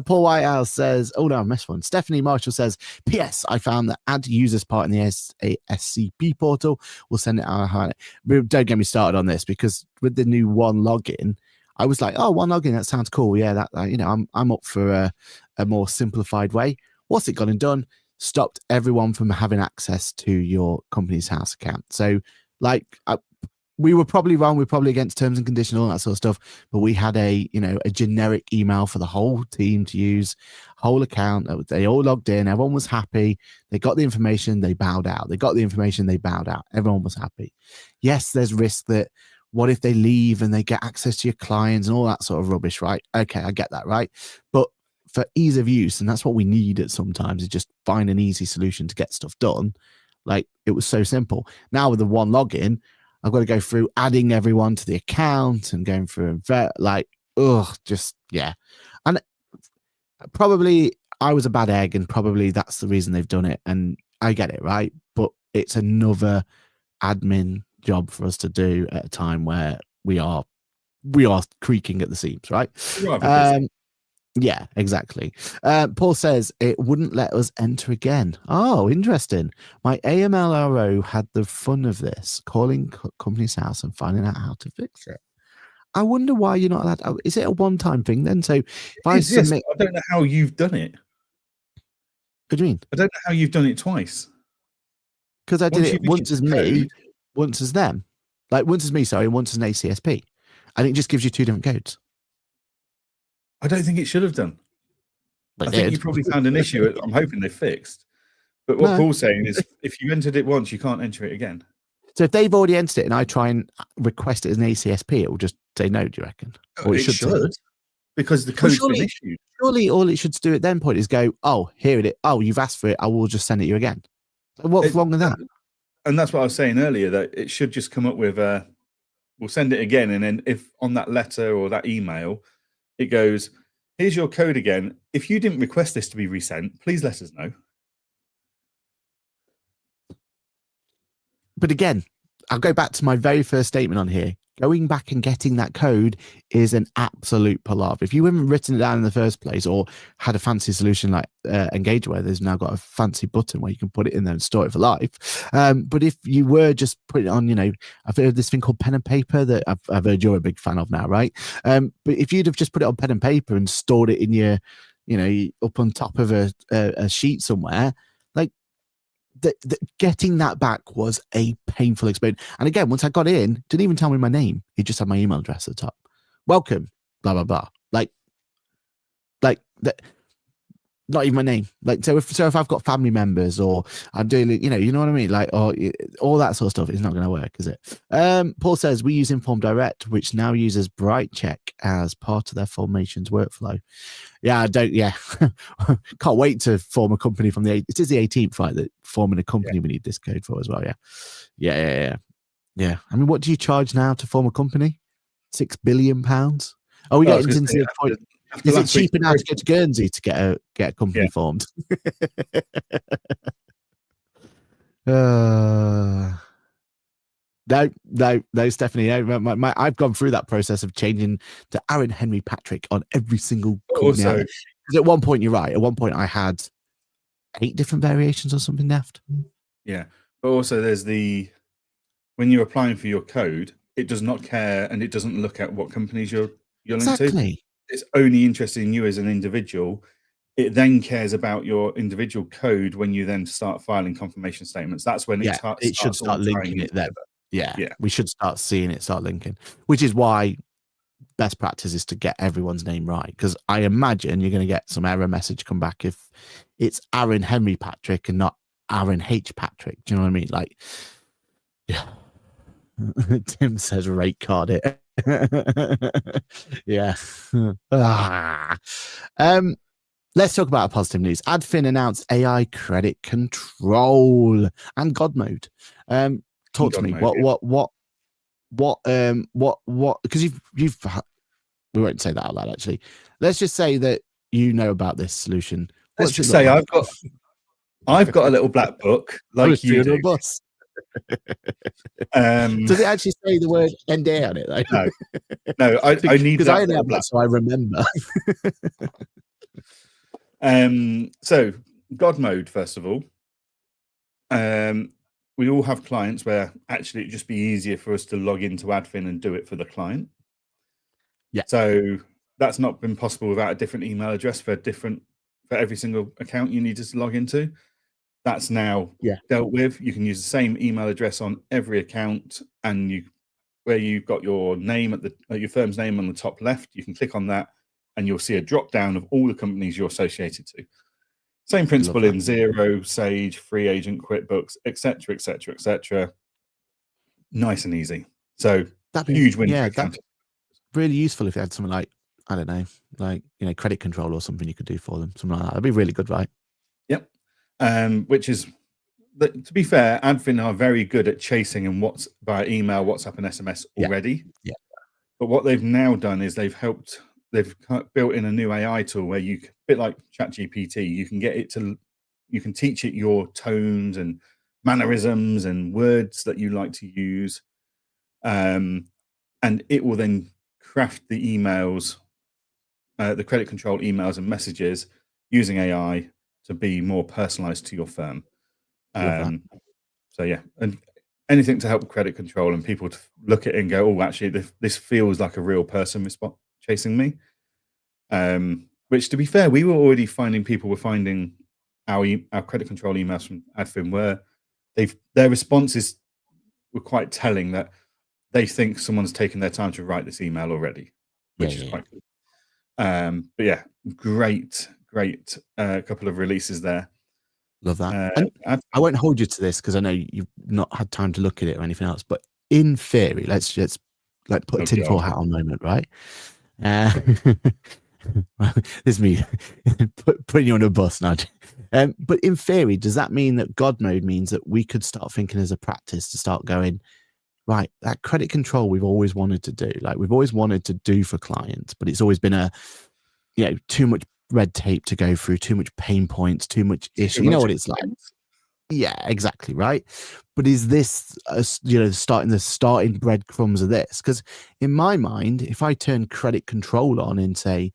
Paul Whitehouse says, oh no, I missed one. Stephanie Marshall says, P.S. I found that add users part in the SCP portal. We'll send it out. Don't get me started on this, because with the new one login, I was like, oh, one login, that sounds cool. Yeah, that I'm up for a more simplified way. What's it gone and done? Stopped everyone from having access to your company's house account. So, we were probably wrong. We're probably against terms and conditions, all that sort of stuff. But we had a generic email for the whole team to use, whole account. They all logged in. Everyone was happy. They got the information. They bowed out. They got the information. They bowed out. Everyone was happy. Yes, there's risk that. What if they leave and they get access to your clients and all that sort of rubbish, right? Okay, I get that, right? But for ease of use, and that's what we need at sometimes, is just find an easy solution to get stuff done. It was so simple. Now with the one login, I've got to go through adding everyone to the account and going through and And probably I was a bad egg, and probably that's the reason they've done it. And I get it, right? But it's another admin job for us to do at a time where we are creaking at the seams, right? Yeah, exactly. Paul says it wouldn't let us enter again. Oh, interesting. My AMLRO had the fun of this, calling company's house and finding out how to fix it. I wonder why you're not allowed. Is it a one-time thing then? So if I submit, I don't know how you've done it. What do you mean? I don't know how you've done it twice. Because I did it once as me, once as them. Once as me, sorry, and once as an ACSP. And it just gives you two different codes. I don't think it should have done. I think you probably found an issue. I'm hoping they fixed. But what Paul's saying is, if you entered it once, you can't enter it again. So if they've already entered it and I try and request it as an ACSP, it will just say no, do you reckon? Or it should. Because the code's been issued. Surely all it should do at that point is go, oh, here it is. Oh, you've asked for it. I will just send it you again. What's wrong with that? And that's what I was saying earlier, that it should just come up with we'll send it again. And then if on that letter or that email, it goes, here's your code again. If you didn't request this to be resent, please let us know. But again, I'll go back to my very first statement on here. Going back and getting that code is an absolute palaver. If you haven't written it down in the first place or had a fancy solution like Engager, where there's now got a fancy button where you can put it in there and store it for life. But if you were just putting it on, I've heard this thing called pen and paper that I've heard you're a big fan of now, right? But if you'd have just put it on pen and paper and stored it in your, up on top of a sheet somewhere, getting that back was a painful experience. And again, once I got in, didn't even tell me my name. It just had my email address at the top. Welcome, blah blah blah. Not even my name. So if I've got family members or I'm doing, you know what I mean? Or all that sort of stuff is not going to work, is it? Paul says we use Inform Direct, which now uses BrightCheck as part of their formations workflow. Yeah, can't wait to form a company from it is the 18th, right? That forming a company we need this code for as well. Yeah. I mean, what do you charge now to form a company? £6 billion. Oh, we get into the point. Is it cheaper now to go to Guernsey to get a company formed? No, Stephanie. No, I've gone through that process of changing to Aaron Henry Patrick on every single company. Because at one point, you're right. At one point, I had 8 different variations or something daft. Yeah, but also there's the when you're applying for your code, it does not care and it doesn't look at what companies you're linked to. Exactly. It's only interested in you as an individual. It then cares about your individual code when you then start filing confirmation statements. That's when Yeah, it should starts all start tying linking in it then. together. Yeah, Yeah. we should start seeing it start linking, which is why best practice is to get everyone's name right. Because I imagine you're going to get some error message come back if it's Aaron Henry Patrick and not Aaron H Patrick. Do you know what I mean? Like, yeah. Tim says rate card it. Yeah. Let's talk about positive news. Adfin announced AI credit control and God mode. Talk to me. What? Because you've we won't say that out loud. Actually, let's just say that you know about this solution. Let's just say I've got a little black book like you do. Does it actually say the word NDA on it though? No. I need because that I only have that so I remember. So God mode, first of all. We all have clients where actually it'd just be easier for us to log into Adfin and do it for the client. Yeah. So that's not been possible without a different email address for every single account you need to log into. That's now dealt with. You can use the same email address on every account, and where you've got your name at your firm's name on the top left, you can click on that, and you'll see a drop down of all the companies you're associated to. Same principle in Xero, Sage, Free Agent, QuickBooks, etc., etc., etc. Nice and easy. So that'd be huge win. Yeah, that's really useful if you had something like, I don't know, like credit control or something you could do for them, something like that. That'd be really good, right? Yep. Which is, to be fair, Adfin are very good at chasing and via email, WhatsApp, and SMS already. Yeah. But what they've now done is they've built in a new AI tool where a bit like ChatGPT, you can teach it your tones and mannerisms and words that you like to use. And it will then craft the emails, the credit control emails and messages using AI to be more personalized to your firm. So yeah, and anything to help credit control and people to look at it and go, oh, actually, this feels like a real person chasing me. Which, to be fair, we were already finding people were finding our credit control emails from Adfin where their responses were quite telling that they think someone's taken their time to write this email already, which is quite good. But yeah, great couple of releases there. Love that. And I won't hold you to this because I know you've not had time to look at it or anything else. But in theory, let's just put a tinfoil hat on moment, right? This is me putting you on a bus now. But in theory, does that mean that God mode means that we could start thinking as a practice to start going, right, that credit control we've always wanted to do, like we've always wanted to do for clients, but it's always been too much red tape to go through, too much pain points, too much issue. You know what it's like. Yeah, exactly. Right. But is this, starting breadcrumbs of this? Because in my mind, if I turn credit control on in, say,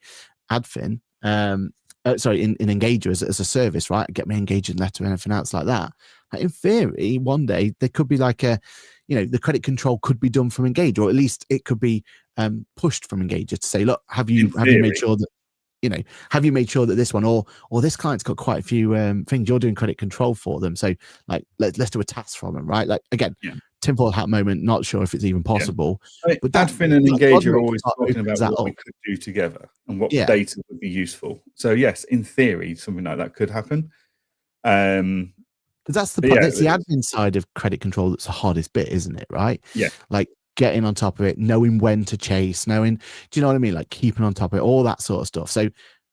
Adfin, in Engager as a service, right? Get my engagement letter and anything else like that. In theory, one day there could be like the credit control could be done from Engager, or at least it could be pushed from Engager to say, look, have you made sure that, have you made sure that this one or this client's got quite a few things, you're doing credit control for them, so like let's do a task from them, right? Like again, tinfoil hat moment, not sure if it's even possible. But Adfin and Engager are always talking about what we could do together and what data would be useful. So yes, in theory, something like that could happen. Because that's the admin side of credit control that's the hardest bit, isn't it? Right? Yeah. Like getting on top of it, knowing when to chase, do you know what I mean? Like keeping on top of it, all that sort of stuff. So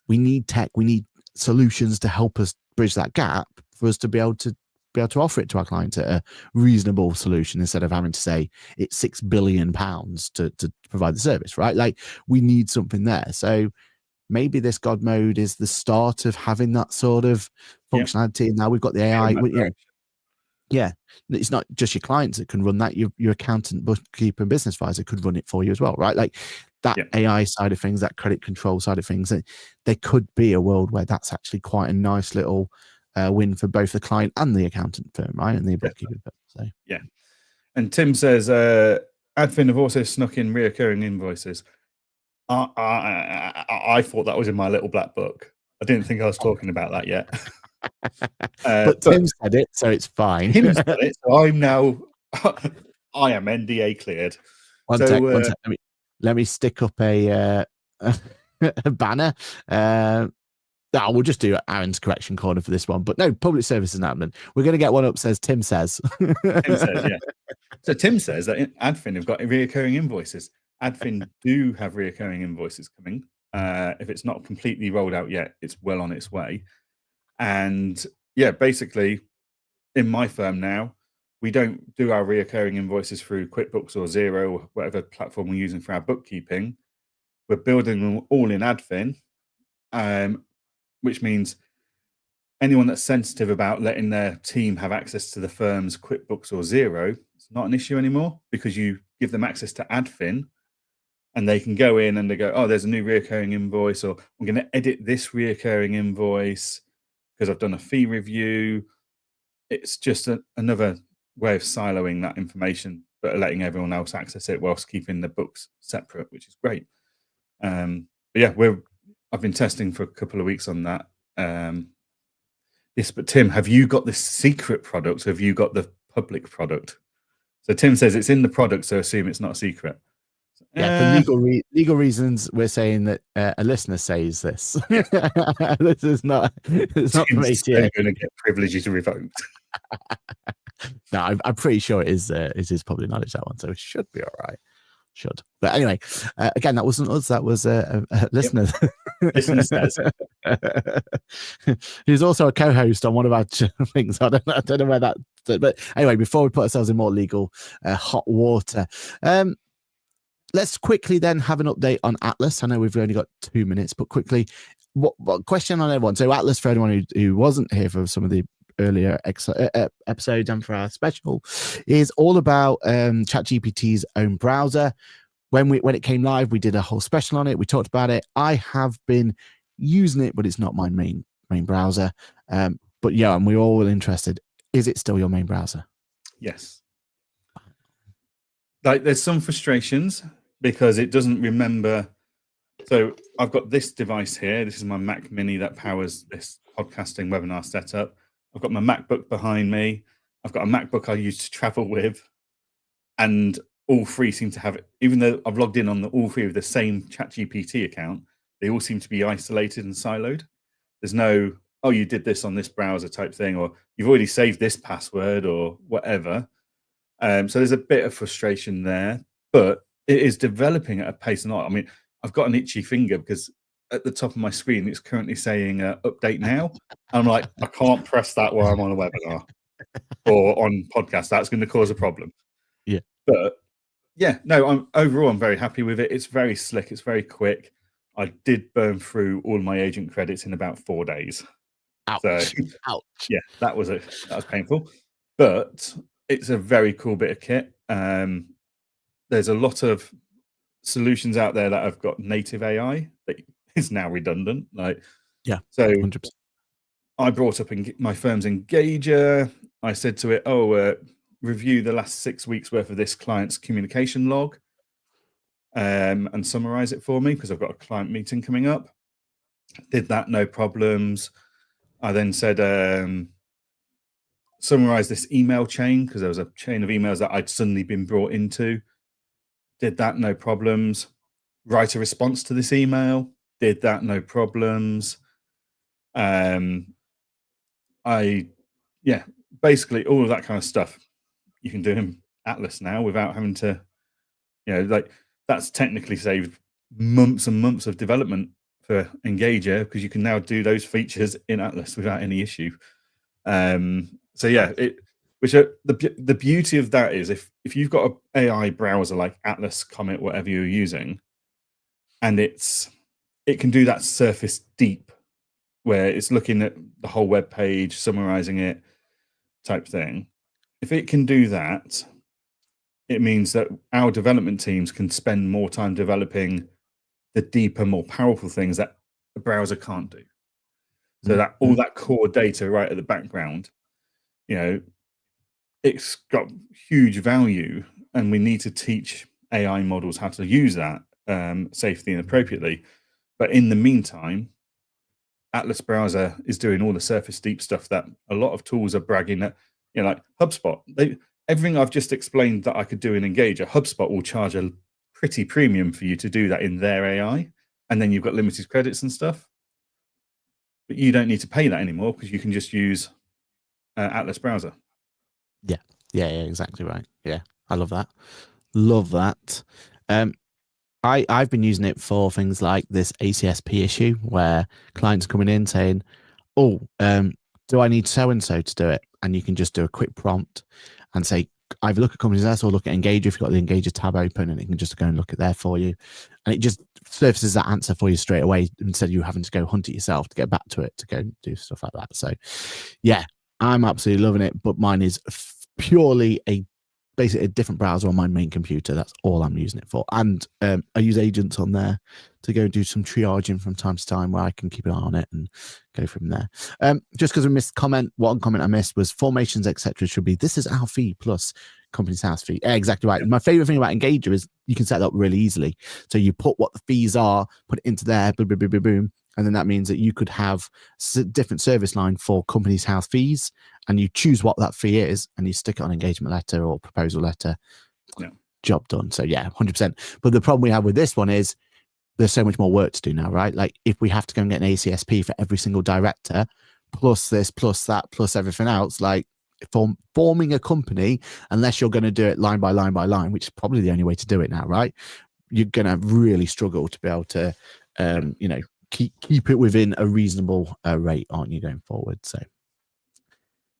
we need tech, we need solutions to help us bridge that gap for us to be able to offer it to our clients at a reasonable solution instead of having to say it's £6 billion to provide the service, right? Like we need something there. So maybe this God mode is the start of having that sort of functionality. And now we've got the AI. Yeah, it's not just your clients that can run that. Your accountant, bookkeeper, and business advisor could run it for you as well, right? Like that AI side of things, that credit control side of things. There could be a world where that's actually quite a nice little win for both the client and the accountant firm, right? And the bookkeeper firm. So yeah, And Tim says, Adfin have also snuck in reoccurring invoices. I thought that was in my little black book. I didn't think I was talking about that yet. But Tim said it, so it's fine. Tim said it, so I'm now, I am NDA cleared. One sec. Let me stick up a banner. We'll just do Aaron's correction corner for this one. But no, public service announcement. We're going to get one up, says Tim says. Tim says, yeah. So Tim says that Adfin have got reoccurring invoices. Adfin do have reoccurring invoices coming. If it's not completely rolled out yet, it's well on its way. And yeah, basically, in my firm now, we don't do our reoccurring invoices through QuickBooks or Xero or whatever platform we're using for our bookkeeping. We're building them all in Adfin, which means anyone that's sensitive about letting their team have access to the firm's QuickBooks or Xero, it's not an issue anymore because you give them access to Adfin and they can go in and they go, oh, there's a new reoccurring invoice, or I'm going to edit this reoccurring invoice because I've done a fee review. It's just another way of siloing that information, but letting everyone else access it whilst keeping the books separate, which is great. But yeah, I've been testing for a couple of weeks on that. Yes, but Tim, have you got the secret product or have you got the public product? So Tim says it's in the product, so assume it's not a secret. Yeah, for legal reasons, we're saying that a listener says this. This is not. It's not from ATA. Going to get privileges revoked. No, I'm pretty sure it is public knowledge, that one, so it should be all right. Should. But anyway, again, that wasn't us. That was a listener. Yep. Listener says. He's also a co-host on one of our things. I don't know where that. But anyway, before we put ourselves in more legal hot water, let's quickly then have an update on Atlas. I know we've only got 2 minutes, but quickly, what question on everyone? So Atlas, for anyone who wasn't here for some of the earlier episodes and for our special, is all about ChatGPT's own browser. When it came live, we did a whole special on it. We talked about it. I have been using it, but it's not my main browser. But yeah, and we're all interested. Is it still your main browser? Yes. Like, there's some frustrations because it doesn't remember. So I've got this device here. This is my Mac Mini that powers this podcasting webinar setup. I've got my MacBook behind me. I've got a MacBook I use to travel with. And all three seem to have it. Even though I've logged in on all three with the same ChatGPT account, they all seem to be isolated and siloed. There's no, oh, you did this on this browser type thing, or you've already saved this password or whatever. So there's a bit of frustration there, but it is developing at a pace. I mean, I've got an itchy finger because at the top of my screen, it's currently saying update now. I'm like, I can't press that while I'm on a webinar or on podcast. That's going to cause a problem. Yeah. But yeah, no, I'm very happy with it. It's very slick. It's very quick. I did burn through all my agent credits in about 4 days. Ouch. So, ouch. Yeah, that was painful, but it's a very cool bit of kit. There's a lot of solutions out there that have got native AI that is now redundant. Like, yeah, so 100%. I brought up my firm's Engager. I said to it, review the last 6 weeks worth of this client's communication log and summarize it for me because I've got a client meeting coming up. Did that, no problems. I then said, summarize this email chain because there was a chain of emails that I'd suddenly been brought into. Did that, no problems. Write a response to this email. Did that, no problems. Basically all of that kind of stuff you can do in Atlas now without having to, like, that's technically saved months and months of development for Engager because you can now do those features in Atlas without any issue. So yeah, the beauty of that is if you've got an AI browser like Atlas, Comet, whatever you're using, and it can do that surface deep where it's looking at the whole web page, summarizing it type thing. If it can do that, it means that our development teams can spend more time developing the deeper, more powerful things that the browser can't do. So that all that core data right at the background, it's got huge value, and we need to teach AI models how to use that safely and appropriately. But in the meantime, Atlas browser is doing all the surface deep stuff that a lot of tools are bragging that, like HubSpot, everything I've just explained that I could do in Engager, HubSpot will charge a pretty premium for you to do that in their AI. And then you've got limited credits and stuff. But you don't need to pay that anymore because you can just use Atlas browser. Yeah, exactly right. Yeah, I love that. Love that. I've been using it for things like this ACSP issue where clients coming in saying, "Oh, do I need so and so to do it?" And you can just do a quick prompt and say, either look at Companies House or look at Engager if you've got the Engager tab open, and it can just go and look at there for you, and it just surfaces that answer for you straight away instead of you having to go hunt it yourself to get back to it to go and do stuff like that. So, yeah, I'm absolutely loving it. But mine is purely basically a different browser on my main computer. That's all I'm using it for. And I use agents on there to go and do some triaging from time to time where I can keep an eye on it and go from there. Just because I missed one comment I missed was formations, etc. should be, this is our fee plus Companies House fee. Yeah, exactly right. My favorite thing about Engager is you can set that up really easily. So you put what the fees are, put it into there, boom, boom, boom, boom, boom. And then that means that you could have different service line for Companies House fees, and you choose what that fee is, and you stick it on engagement letter or proposal letter. Yeah. Job done. So yeah, 100%. But the problem we have with this one is there's so much more work to do now, right? Like if we have to go and get an ACSP for every single director, plus this, plus that, plus everything else, like forming a company, unless you're going to do it line by line by line, which is probably the only way to do it now, right? You're going to really struggle to be able to, keep it within a reasonable rate, aren't you, going forward? So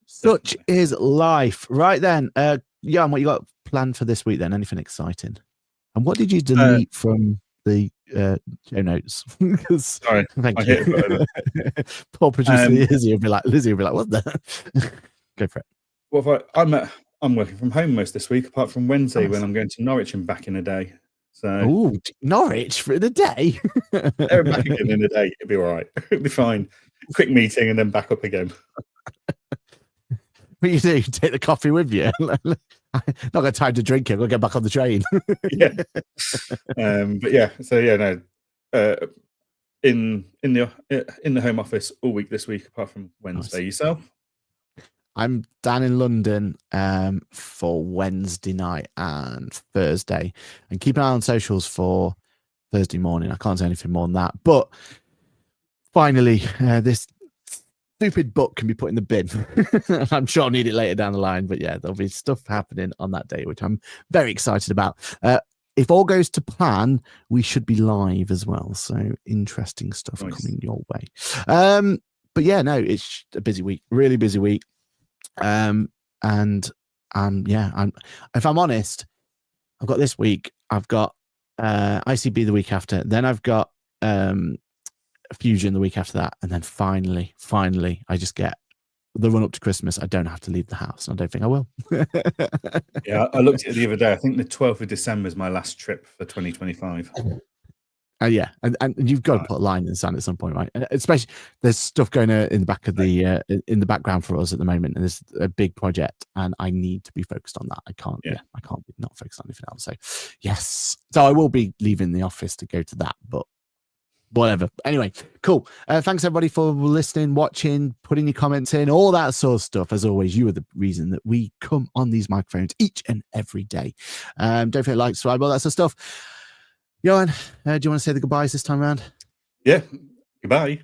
such is life. Right then, Jan, what you got planned for this week then? Anything exciting? And what did you delete from the show notes? Sorry, thank you. Poor producer Lizzie will be like, what's that? Go for it. Well, I'm working from home most this week, apart from Wednesday when I'm going to Norwich and back in a day. So Norwich for the day. Back again in a day. It'll be all right. It'll be fine. Quick meeting and then back up again. What you do? You take the coffee with you. Not got time to drink it. We'll get back on the train. Yeah. But yeah. So yeah, no. In the home office all week this week, apart from Wednesday. Nice. Yourself? I'm down in London for Wednesday night and Thursday, and keep an eye on socials for Thursday morning. I can't say anything more than that. But finally, this stupid book can be put in the bin. I'm sure I'll need it later down the line. But yeah, there'll be stuff happening on that day, which I'm very excited about. If all goes to plan, we should be live as well. So interesting stuff coming your way. But yeah, no, it's a busy week, really busy week. If I'm honest, I've got this week, I've got ICB the week after, then I've got Fusion the week after that, and then finally I just get the run up to Christmas. I don't have to leave the house, and I don't think I will. Yeah, I looked at it the other day. I think the 12th of December is my last trip for 2025. Yeah, and you've got to put a line in the sand at some point, right? Especially there's stuff going in the back of the in the background for us at the moment, and there's a big project, and I need to be focused on that. I can't be not focused on anything else. So yes, so I will be leaving the office to go to that, but whatever. Anyway, cool. Thanks everybody for listening, watching, putting your comments in, all that sort of stuff. As always, you are the reason that we come on these microphones each and every day. Don't forget to like, subscribe, all that sort of stuff. Johann, do you want to say the goodbyes this time around? Yeah, goodbye.